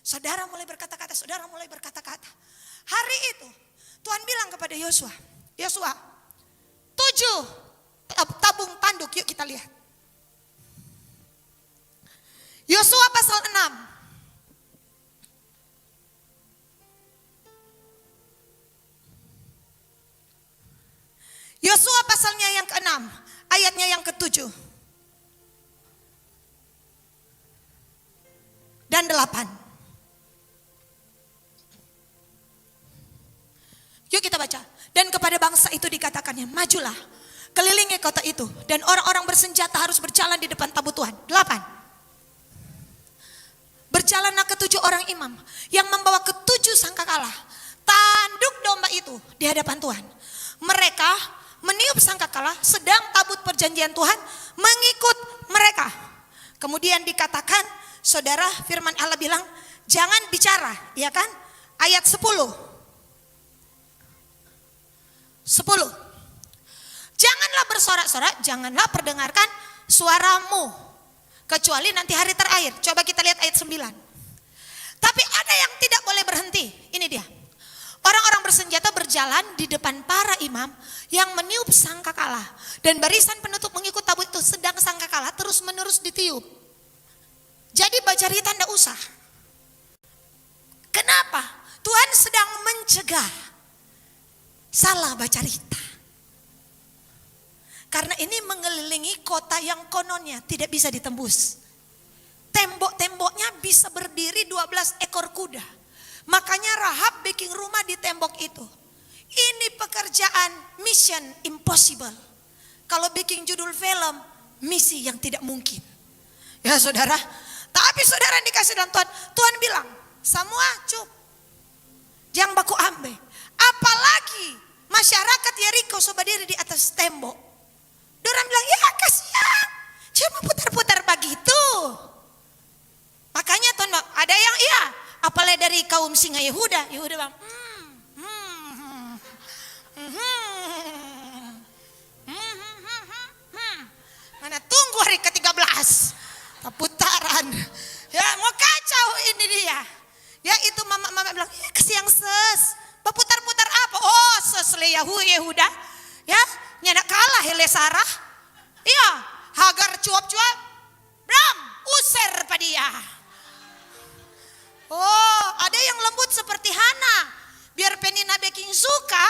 Saudara mulai berkata-kata, saudara mulai berkata-kata. Hari itu Tuhan bilang kepada Yosua, Yosua, 7 tabung tanduk, yuk kita lihat. Yosua pasal 6. Yosua pasalnya yang ke-6, ayatnya yang ke-7 dan 8. Yuk kita baca. Dan kepada bangsa itu dikatakannya, majulah, kelilingi kota itu, dan orang-orang bersenjata harus berjalan di depan tabut Tuhan. 8. Berjalanlah ke-7 orang imam yang membawa ke-7 sangkakala, tanduk domba itu di hadapan Tuhan. Mereka meniup sangkakala, sedang tabut perjanjian Tuhan mengikut mereka. Kemudian dikatakan, saudara, firman Allah bilang, jangan bicara, ya kan? Ayat 10. Janganlah bersorak-sorak, janganlah perdengarkan suaramu, kecuali nanti hari terakhir. Coba kita lihat ayat 9. Tapi ada yang tidak boleh berhenti. Ini dia. Orang-orang bersenjata berjalan di depan para imam yang meniup sangkakala. Dan barisan penutup mengikut tabut itu, sedang sangkakala terus menerus ditiup. Jadi baca rita tidak usah. Kenapa? Tuhan sedang mencegah salah baca rita. Karena ini mengelilingi kota yang kononnya tidak bisa ditembus. Tembok-temboknya bisa berdiri 12 ekor kuda. Makanya Rahab bikin rumah di tembok itu. Ini pekerjaan mission impossible. Kalau bikin judul film, misi yang tidak mungkin. Ya saudara, tapi saudara yang dikasih dalam Tuhan, Tuhan bilang, semua cup, jangan baku ambe. Apalagi masyarakat Yeriko berdiri di atas tembok. Dorang bilang, ya kasihan, cuma putar-putar begitu. Makanya Tuhan bilang, ada yang iya, apalagi dari kaum singa Yehuda. Yehuda bilang, mana tunggu hari ke-13 putaran. Ya mau kacau ini dia. Ya itu mama bilang, ya kasihan ses. Berputar-putar apa? Oh ses le Yehuda. Ya nyada kalah hele Sarah. Iya Hagar cuap-cuap. Bram usir pada dia. Oh ada yang lembut seperti Hana. Biar Penina baking suka,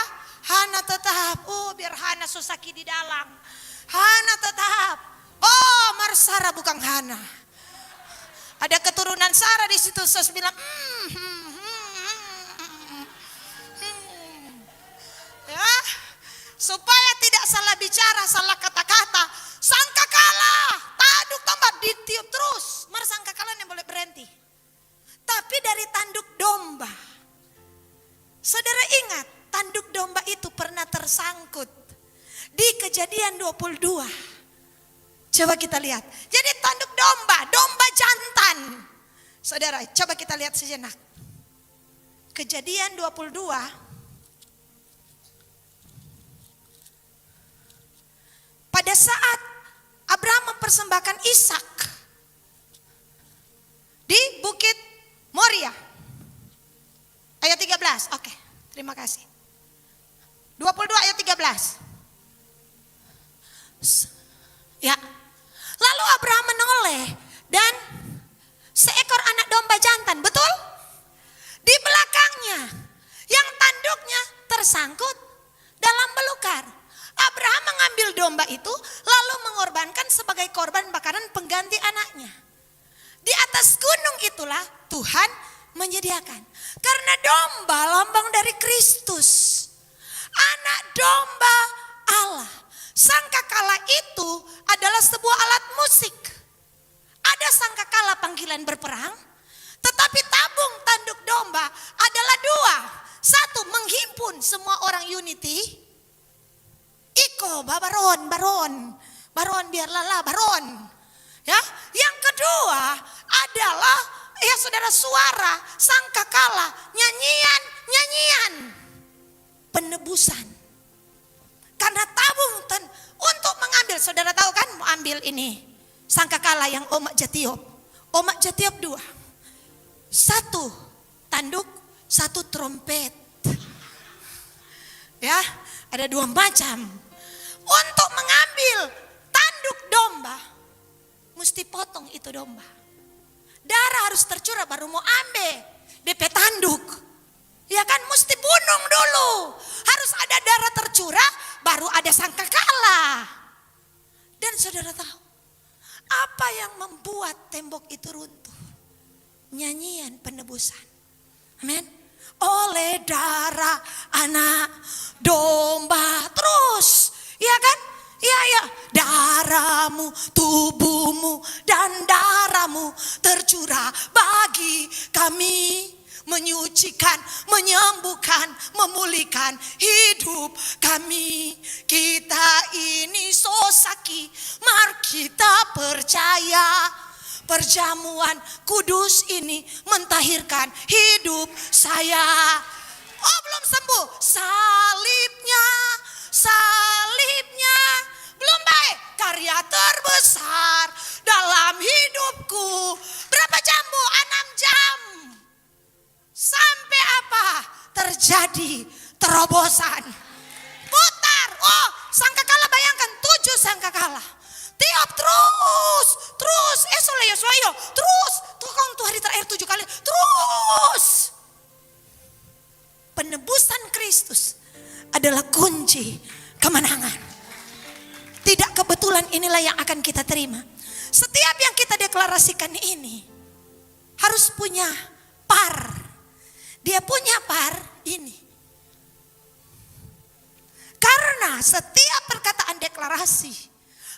Hana tetap. Oh biar Hana susaki di dalam. Hana tetap. Oh Marsara bukan Hana. Ada keturunan Sarah di situ. Sos bilang, ya, supaya tidak salah bicara, salah kata-kata. Sangka kalah, tanduk tambah ditiup terus. Mar sangka kalah yang boleh berhenti. Tapi dari tanduk domba, saudara ingat, tanduk domba itu pernah tersangkut di Kejadian 22. Coba kita lihat. Jadi tanduk domba, domba jantan. Saudara, coba kita lihat sejenak. Kejadian 22. Pada saat Abraham mempersembahkan Ishak di Bukit Moria. Ayat 13. Oke, terima kasih. 22 ayat 13. Ya. Lalu Abraham menoleh dan seekor anak domba jantan, betul? Di belakangnya yang tanduknya tersangkut dalam belukar. Abraham mengambil domba itu lalu mengorbankan sebagai korban bakaran pengganti anaknya. Di atas gunung itulah Tuhan menyediakan. Karena domba lambang dari Kristus. Anak domba Allah. Sangkakala itu adalah sebuah alat musik. Ada sangkakala panggilan berperang, tetapi tabung tanduk domba adalah dua. Satu, menghimpun semua orang unity. Iko, baron, biarlah baron. Ya, yang kedua adalah ya saudara suara, sangkakala, nyanyian penebusan. Karena tabung untuk mengambil, saudara tahu kan mau ambil ini sangkakala yang Omak Jatiop. Omak Jatiop 2. Satu tanduk, satu trompet. Ya, ada dua macam. Untuk mengambil tanduk domba, mesti potong itu domba. Darah harus tercurah baru mau ambil DP tanduk. Ya kan mesti bunuh dulu. Harus ada darah tercurah baru ada sangkakala. Dan saudara tahu apa yang membuat tembok itu runtuh? Nyanyian penebusan. Amin. Oleh darah anak domba terus. Ya kan? Ya. Darahmu, tubuhmu dan darahmu tercurah bagi kami. Menyucikan, menyembuhkan, memulihkan hidup kami. Kita ini sosaki, mari kita percaya. Perjamuan kudus ini mentahirkan hidup saya. Oh belum sembuh, salibnya belum baik. Karya terbesar dalam hidupku. Berapa jam Bu? 6 jam. Sampai apa? Terjadi terobosan. Putar. Oh, sangkakala bayangkan 7 sangkakala. Tiup terus. Soleyo. Terus. Tukang tuh hari terakhir 7 kali. Terus. Penebusan Kristus adalah kunci kemenangan. Tidak kebetulan inilah yang akan kita terima. Setiap yang kita deklarasikan ini harus punya par. Dia punya par ini. Karena setiap perkataan deklarasi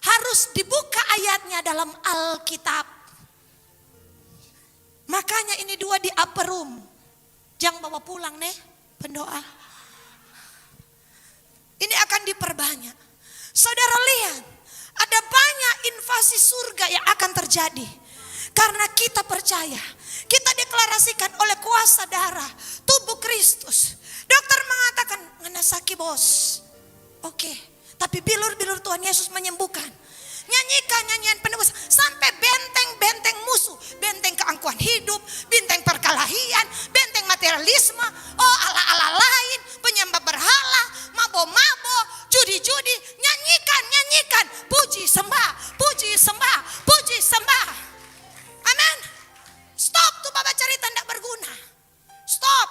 harus dibuka ayatnya dalam Alkitab. Makanya ini 2 di upper room. Jangan bawa pulang nih pendoa. Ini akan diperbanyak. Saudara lihat, Ada banyak invasi surga yang akan terjadi. Karena kita percaya, kita deklarasikan oleh kuasa darah tubuh Kristus. Dokter mengatakan, ngenasaki bos. Oke, tapi bilur-bilur Tuhan Yesus menyembuhkan. Nyanyikan nyanyian penebus sampai benteng-benteng musuh, benteng keangkuhan hidup, benteng perkelahian, benteng materialisme, oh ala-ala lain, penyembah berhala, mabo-mabo, judi-judi, nyanyikan, puji sembah, puji sembah, puji sembah. Amin. Stop tuh bapak cerita tidak berguna. Stop.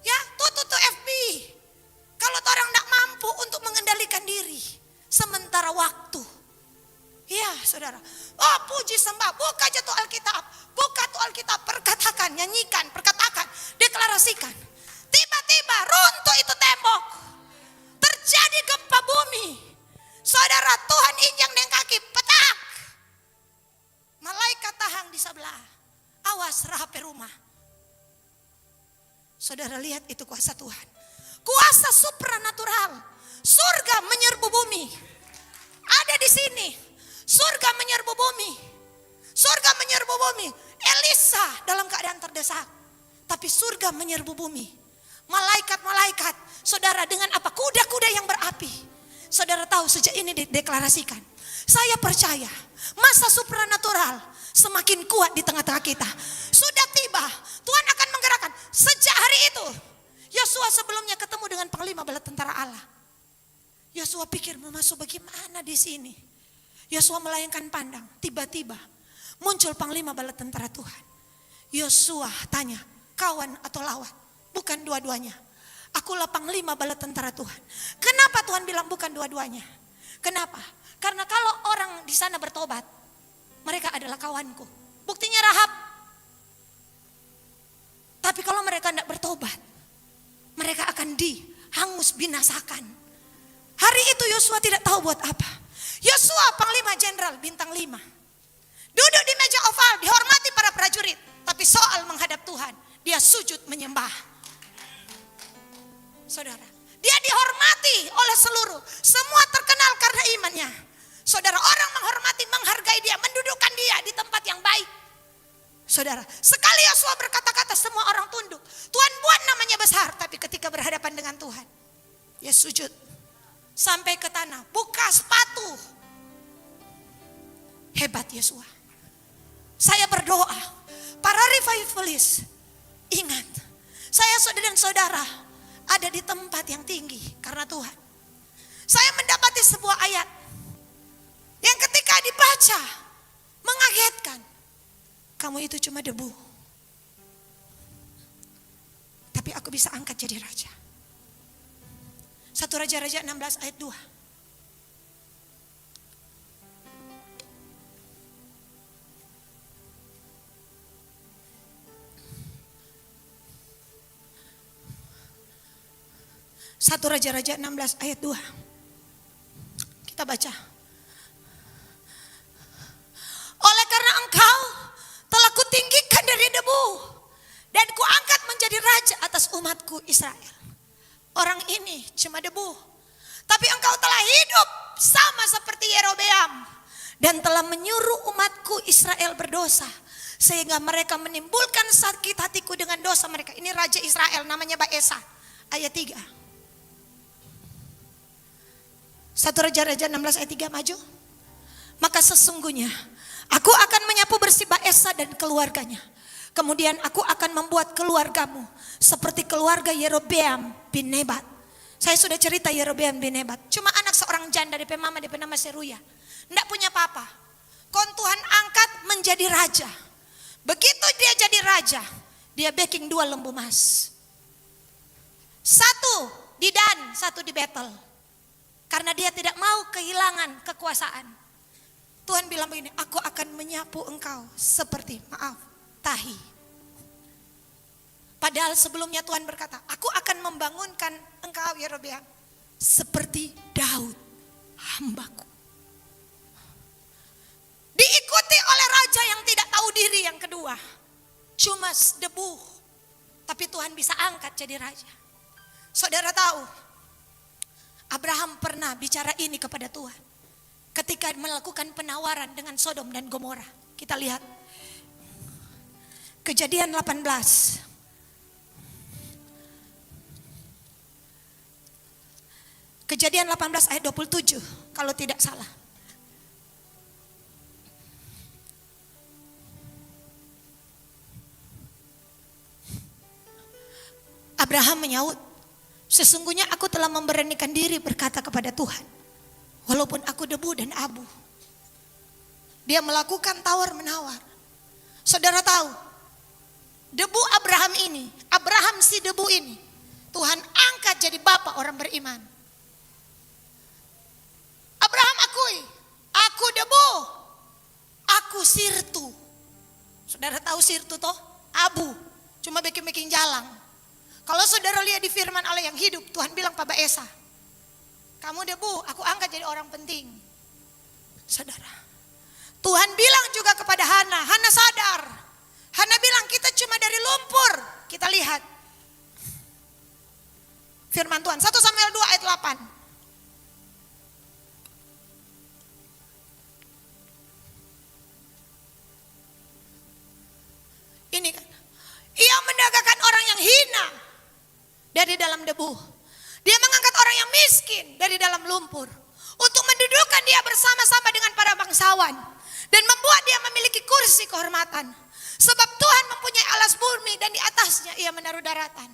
Ya, tutup FB. Kalau orang tidak mampu untuk mengendalikan diri sementara waktu. Iya saudara. Oh puji sembah. Buka aja tuh Alkitab. Buka tuh Alkitab. Perkatakan, nyanyikan, perkatakan, deklarasikan. Tiba-tiba runtuh itu tembok. Terjadi gempa bumi. Saudara, Tuhan injang dengan kaki. Petak. Malaikat tahang di sebelah. Awas rahape rumah. Saudara lihat itu kuasa Tuhan. Kuasa supranatural. Surga menyerbu bumi. Ada di sini. Surga menyerbu bumi. Surga menyerbu bumi. Elisa dalam keadaan terdesak. Tapi surga menyerbu bumi. Malaikat-malaikat. Saudara dengan apa? Kuda-kuda yang berapi. Saudara tahu sejak ini dideklarasikan. Saya percaya masa supranatural semakin kuat di tengah-tengah kita. Sudah tiba. Tuhan akan menggerakkan. Sejak hari itu. Yosua sebelumnya ketemu dengan panglima bala tentara Allah. Yosua pikir mau masuk bagaimana di sini. Yosua melayangkan pandang. Tiba-tiba muncul panglima bala tentara Tuhan. Yosua tanya, kawan atau lawan? Bukan dua-duanya. Akulah panglima bala tentara Tuhan. Kenapa Tuhan bilang bukan dua-duanya? Kenapa? Karena kalau orang di sana bertobat, mereka adalah kawanku. Buktinya Rahab. Tapi kalau mereka tidak bertobat, mereka akan dihangus binasakan. Hari itu Yosua tidak tahu buat apa. Yosua panglima jenderal bintang 5. Duduk di meja oval, dihormati para prajurit. Tapi soal menghadap Tuhan, dia sujud menyembah. Saudara, dia dihormati oleh seluruh. Semua terkenal karena imannya. Saudara, orang menghormati, menghargai dia, mendudukkan dia di tempat yang baik. Saudara, sekali Yosua berkata-kata semua orang tunduk. Tuhan buat namanya besar, tapi ketika berhadapan dengan Tuhan, dia sujud sampai ke tanah, buka sepatu. Hebat Yosua. Saya berdoa, para revivalis, ingat, saya dan saudara ada di tempat yang tinggi karena Tuhan. Saya mendapati sebuah ayat yang ketika dibaca mengagetkan. Kamu itu cuma debu. Tapi aku bisa angkat jadi raja. 1 Raja-Raja 16 ayat 2. Satu Raja-Raja 16 ayat 2. Kita baca. Oleh karena engkau telah kutinggikan dari debu dan kuangkat menjadi raja atas umatku Israel. Orang ini cuma debu, tapi engkau telah hidup sama seperti Yerobeam dan telah menyuruh umatku Israel berdosa sehingga mereka menimbulkan sakit hatiku dengan dosa mereka. Ini Raja Israel namanya Baesa, ayat 3. 1 Raja-Raja 16 ayat 3 maju. Maka sesungguhnya aku akan menyapu bersih Baesa dan keluarganya. Kemudian aku akan membuat keluargamu seperti keluarga Yerobeam bin Nebat. Saya sudah cerita Yerobeam bin Nebat. Cuma anak seorang janda dari mama dari nama Seruya. Tidak punya papa. Kon Tuhan angkat menjadi raja. Begitu dia jadi raja, dia backing 2 lembu emas. 1 di Dan, 1 di Betel. Karena dia tidak mau kehilangan kekuasaan. Tuhan bilang begini, aku akan menyapu engkau seperti, tahi. Padahal sebelumnya Tuhan berkata, aku akan membangunkan engkau Yerobeam seperti Daud hambaku. Diikuti oleh raja yang tidak tahu diri yang kedua. Cuma debu. Tapi Tuhan bisa angkat jadi raja. Saudara tahu, Abraham pernah bicara ini kepada Tuhan. ketika melakukan penawaran dengan Sodom dan Gomora. Kita lihat Kejadian 18. Kejadian 18 ayat 27 kalau tidak salah. Abraham menyaut, sesungguhnya aku telah memberanikan diri berkata kepada Tuhan, walaupun aku debu dan abu. Dia melakukan tawar menawar. Saudara tahu, debu Abraham ini, Abraham si debu ini, Tuhan angkat jadi bapak orang beriman. Abraham akui, aku debu, aku sirtu. Saudara tahu sirtu toh? Abu, cuma bikin-bikin jalang. Kalau saudara lihat di firman Allah yang hidup, Tuhan bilang pada Esa, kamu debu, aku angkat jadi orang penting. Saudara, Tuhan bilang juga kepada Hana, Hana sadar. Hana bilang kita cuma dari lumpur. Kita lihat firman Tuhan, 1 Samuel 2 ayat 8. Ini kan, ia mendagangkan orang yang hina dari dalam debu. Dia mengangkat orang yang miskin dari dalam lumpur untuk mendudukkan dia bersama-sama dengan para bangsawan dan membuat dia memiliki kursi kehormatan. Sebab Tuhan mempunyai alas bumi dan di atasnya ia menaruh daratan.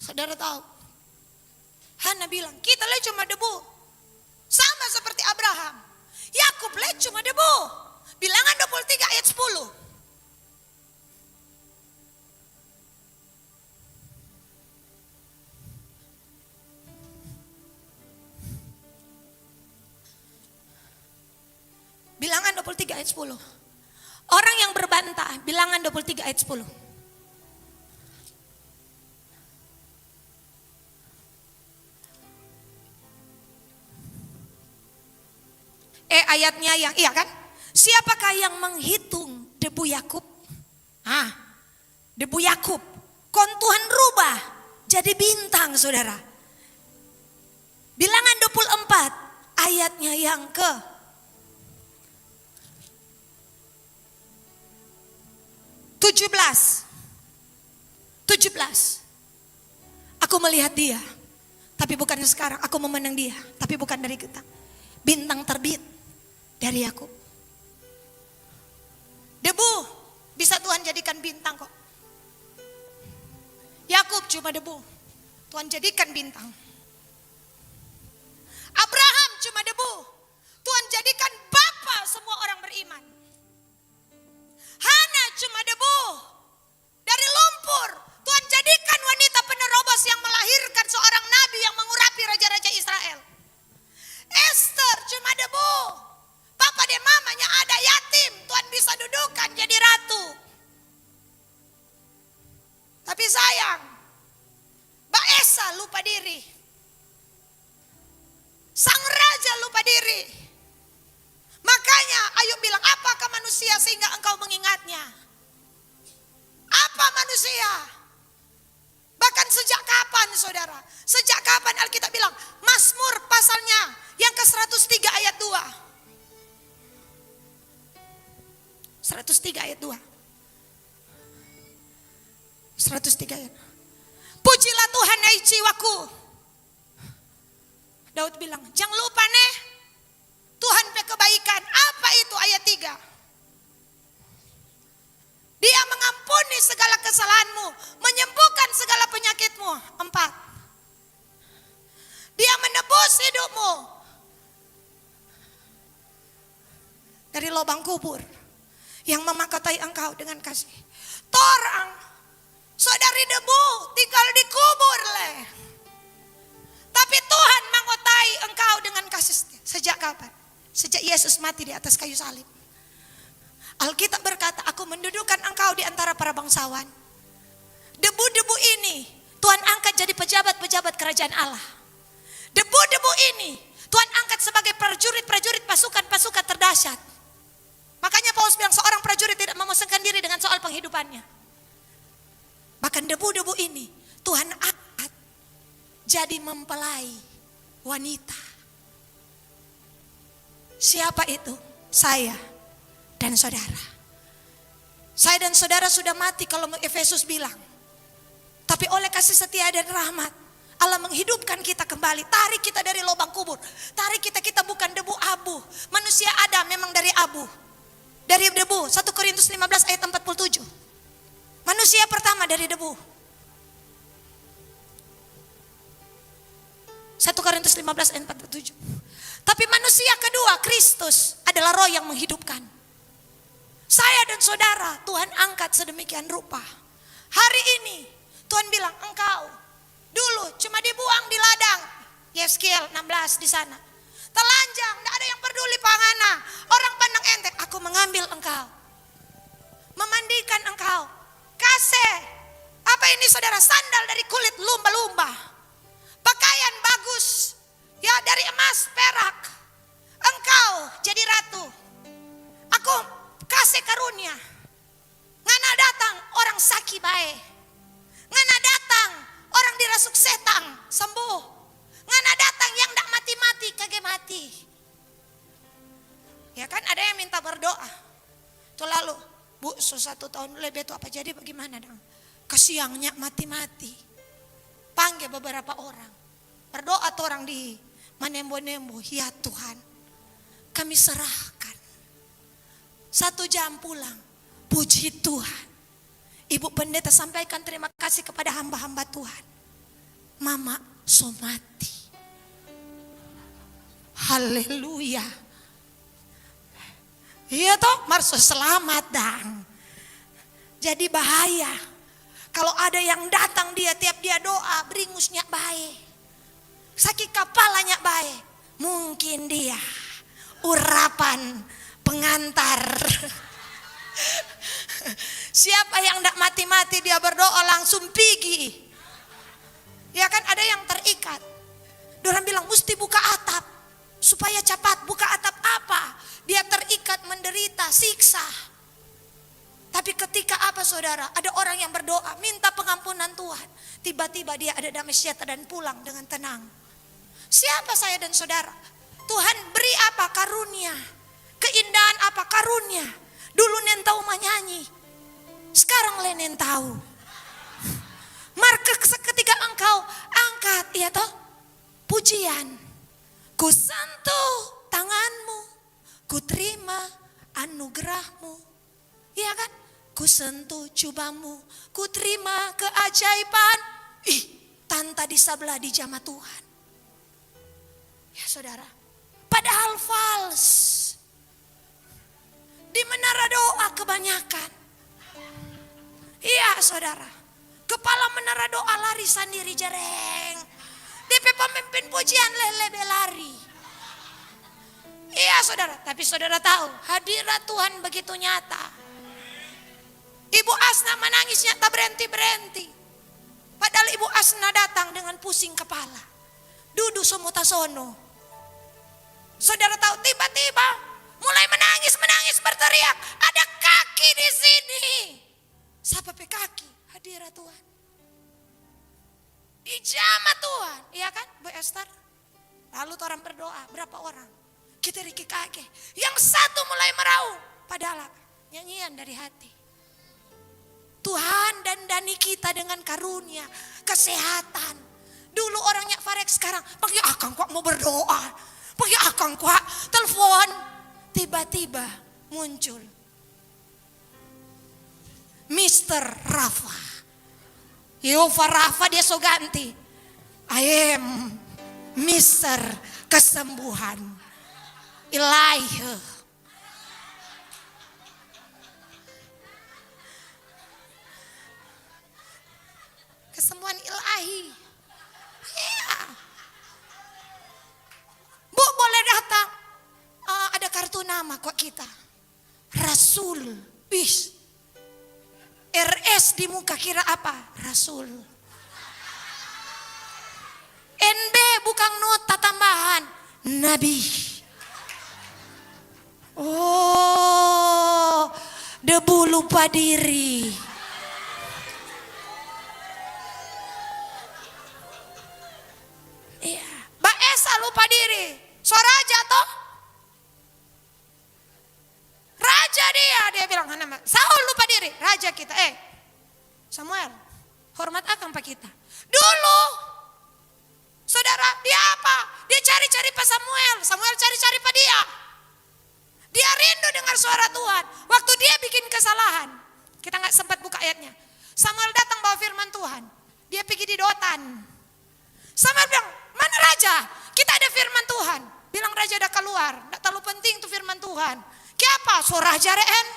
Saudara tahu, Hana bilang kita lah cuma debu, sama seperti Abraham. Yakub lah cuma debu. Bilangan 23 ayat 10. Bilangan 23 ayat 10. Orang yang berbantah, bilangan 23 ayat 10. Ayatnya yang iya kan? Siapakah yang menghitung debu Yakub? Debu Yakub. Kon Tuhan rubah jadi bintang, saudara. Bilangan 24 ayatnya yang ke 17. Aku melihat dia, tapi bukan sekarang. Aku memandang dia, tapi bukan dari kita. Bintang terbit dari Yakub. Debu bisa Tuhan jadikan bintang kok. Yakub cuma debu, Tuhan jadikan bintang. Abraham cuma debu, Tuhan jadikan bapa semua orang beriman. Hana cuma debu, dari lumpur Tuhan jadikan wanita penerobos yang melahirkan seorang nabi yang mengurapi raja-raja Israel. Esther cuma debu, papa dan mamanya ada yatim, Tuhan bisa dudukan jadi ratu. Tapi sayang, Mbak Esa lupa diri, sang raja lupa diri. Makanya Ayub bilang, apakah manusia sehingga engkau mengingatnya? Apa manusia? Bahkan sejak kapan, saudara? Sejak kapan Alkitab bilang, Mazmur pasalnya yang ke-103 ayat 2. 103 ayat 2. 103 ayat. Pujilah Tuhan hai jiwaku. Daud bilang, jangan lupa nih, Tuhan punya kebaikan. Apa itu ayat 3? Dia mengampuni segala kesalahanmu, menyembuhkan segala penyakitmu. 4. Dia menebus hidupmu dari lubang kubur yang memakatai engkau dengan kasih. Torang, saudari debu, tinggal dikubur leh. Tapi Tuhan mengotai engkau dengan kasih setia. Sejak kapan? Sejak Yesus mati di atas kayu salib. Alkitab berkata, aku mendudukkan engkau di antara para bangsawan. Debu-debu ini Tuhan angkat jadi pejabat-pejabat kerajaan Allah. Debu-debu ini Tuhan angkat sebagai prajurit-prajurit pasukan-pasukan terdahsyat. Makanya Paulus bilang seorang prajurit tidak memusingkan diri dengan soal penghidupannya. Bahkan debu-debu ini Tuhan angkat jadi mempelai wanita. Siapa itu? Saya dan saudara. Saya dan saudara sudah mati kalau Efesus bilang. Tapi oleh kasih setia dan rahmat, Allah menghidupkan kita kembali. Tarik kita dari lubang kubur. Tarik kita bukan debu abu. Manusia Adam memang dari abu. Dari debu. 1 Korintus 15 ayat 47. Manusia pertama dari debu. 1 Korintus 15 ayat 47. Tapi manusia kedua, Kristus, adalah roh yang menghidupkan. Saya dan saudara Tuhan angkat sedemikian rupa. Hari ini Tuhan bilang, engkau dulu cuma dibuang di ladang. Yeskiel 16 di sana. Telanjang, tidak ada yang peduli pangana. Orang pandang enteng, aku mengambil engkau. Memandikan engkau. Kasih. Apa ini saudara? Sandal dari kulit lumba-lumba. Pakaian bagus. Ya dari emas, perak. Engkau jadi ratu. Aku kasih karunia. Ngana datang orang sakit bae. Ngana datang orang dirasuk setan sembuh. Ngana datang yang tidak mati-mati kagak mati. Ya kan ada yang minta berdoa. Tuh lalu, Bu, 1 tahun lebih itu apa jadi bagaimana dong? Kesiangnya mati-mati. Panggil beberapa orang. Berdoa tuh orang di manembo-nembo. Ya Tuhan, kami serahkan. 1 jam pulang. Puji Tuhan. Ibu pendeta sampaikan terima kasih kepada hamba-hamba Tuhan. Mama somati. Haleluya. Iya toh, Marso selamat dang. Jadi bahaya. Kalau ada yang datang dia tiap dia doa beringusnya baik. Sakit kepalanya baik. Mungkin dia urapan pengantar. Siapa yang tidak mati-mati dia berdoa langsung pergi. Ya kan ada yang terikat. Orang bilang mesti buka atap. Supaya cepat buka atap apa? Dia terikat menderita siksa. Tapi ketika apa saudara? Ada orang yang berdoa minta pengampunan Tuhan. Tiba-tiba dia ada damai sejahtera dan pulang dengan tenang. Siapa saya dan saudara? Tuhan beri apa? Karunia. Keindahan apa? Karunia. Dulu nen tahu menyanyi. Sekarang lenen tahu. Maka ketika engkau angkat ya toh pujian. Ku sentuh tanganmu, ku terima anugerahmu. Iya kan? Ku sentuh cubamu, ku terima keajaiban. Ih, tanta di sebelah di jamaah Tuhan. Ya saudara, padahal fals. Di menara doa kebanyakan. Iya saudara, kepala menara doa lari sendiri jereng. DP pemimpin pujian lele lari. Iya saudara, tapi saudara tahu hadirat Tuhan begitu nyata. Ibu Asna menangisnya tak berhenti-berhenti. Padahal Ibu Asna datang dengan pusing kepala. Duduk semutasono. Saudara tahu tiba-tiba mulai menangis berteriak. Ada kaki di sini. Siapa pe kaki? Hadirat Tuhan. Di jamaah Tuhan, iya kan Bu Esther? Lalu orang berdoa, berapa orang? Kita riki kakek. Yang satu mulai meraung, padahal nyanyian dari hati. Tuhan dandani kita dengan karunia, kesehatan. Dulu orangnya Farek sekarang, pakai akang kok mau berdoa. Pakai akang kok telepon. Tiba-tiba muncul Mr. Rafa. Yehova Rafa dia so ganti. I am Mr. Kesembuhan. Ilahi. Kesembuhan ilahi. Iya. Bu boleh datang. Ada kartu nama kok kita. Rasul. Wis. RS di muka kira apa? Rasul. NB bukan nota tambahan. Nabi. Oh, debu lupa diri. Iya, Mbak Esa lupa diri. Soraja toh? bilang nama Saul lupa diri, raja kita. Samuel, hormat akan pak kita. Dulu, saudara, dia apa? Dia cari-cari pak Samuel. Samuel cari-cari pak dia. Dia rindu dengar suara Tuhan. Waktu dia bikin kesalahan, kita nggak sempat buka ayatnya. Samuel datang bawa firman Tuhan. Dia pergi di Dotan. Samuel bilang, mana raja? Kita ada firman Tuhan. Bilang raja udah keluar. Nggak terlalu penting tuh firman Tuhan. Kenapa? So raja reen.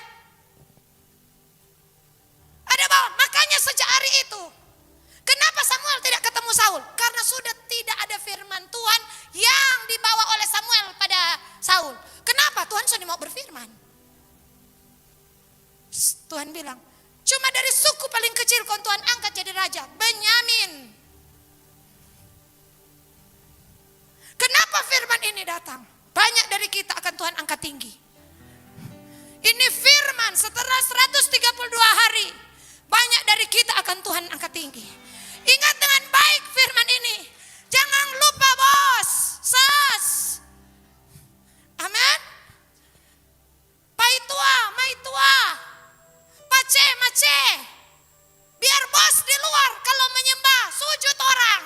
Ada bawa. Makanya sejak hari itu, kenapa Samuel tidak ketemu Saul? Karena sudah tidak ada firman Tuhan yang dibawa oleh Samuel pada Saul. Kenapa? Tuhan sudah mau berfirman. Tuhan bilang, cuma dari suku paling kecil kau Tuhan angkat jadi raja, Benyamin. Kenapa firman ini datang? Banyak dari kita akan Tuhan angkat tinggi. Ini firman setelah 132 hari, banyak dari kita akan Tuhan angkat tinggi. Ingat dengan baik firman ini. Jangan lupa bos, sos. Amin. Paitua, maitua. Pace, mace. Biar bos di luar kalau menyembah sujud orang.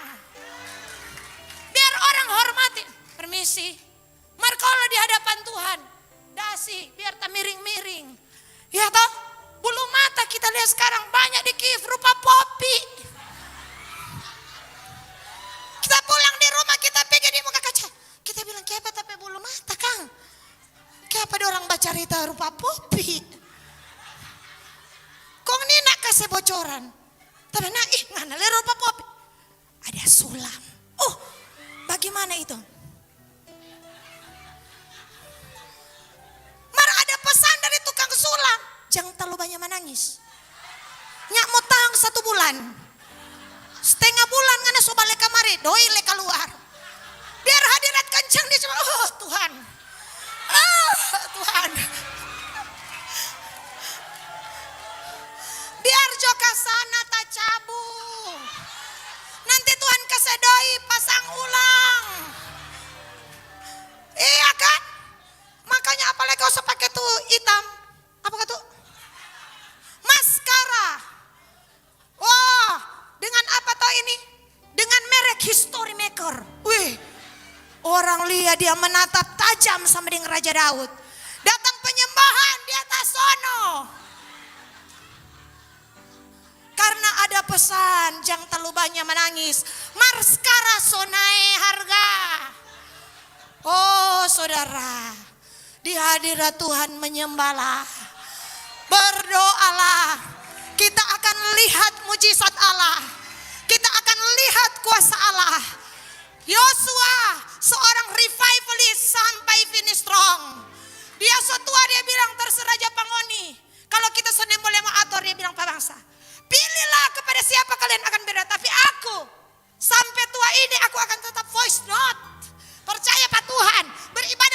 Biar orang hormati. Permisi. Markola di hadapan Tuhan. Dasi, biar tak miring-miring. Ya toh, bulu mata kita lihat sekarang banyak di Kiev rupa popi. Kita pulang di rumah, kita pergi di muka kaca. Kita bilang, kenapa tapi bulu mata Kang? Kenapa ada orang baca cerita rupa popi? Kong ini nak kasih bocoran. Tapi nak, ngana le rupa popi. Ada sulam. Oh, bagaimana itu? Ada pesan dari tukang sulam, jangan terlalu banyak menangis. Nyak mau tahan 1 bulan, setengah bulan ngana so balik kamari, doi le keluar. Biar hadirat kencang dia cuma, oh Tuhan, Tuhan. Biar joka sana tak cabu. Nanti Tuhan kasih doi pasang ulang. Iya kan? Makanya apalagi kau pakai tuh hitam. Apa tuh? Maskara. Wah, dengan apa toh ini? Dengan merek History Maker. Wih, orang lihat dia menatap tajam sama dengan Raja Daud. Datang penyembahan di atas sono. Karena ada pesan, jangan terlalu banyak menangis. Maskara sonai harga. Oh saudara, di hadirat Tuhan menyembahlah, berdoalah. Kita akan lihat mujizat Allah. Kita akan lihat kuasa Allah. Yosua seorang revivalist sampai finish strong. Dia setua, dia bilang terserah aja pangoni. Kalau kita sedang boleh mengatur, dia bilang Pak bangsa, pilihlah kepada siapa kalian akan berdoa. Tapi aku sampai tua ini aku akan tetap voice note. Percaya Pak Tuhan, beribadah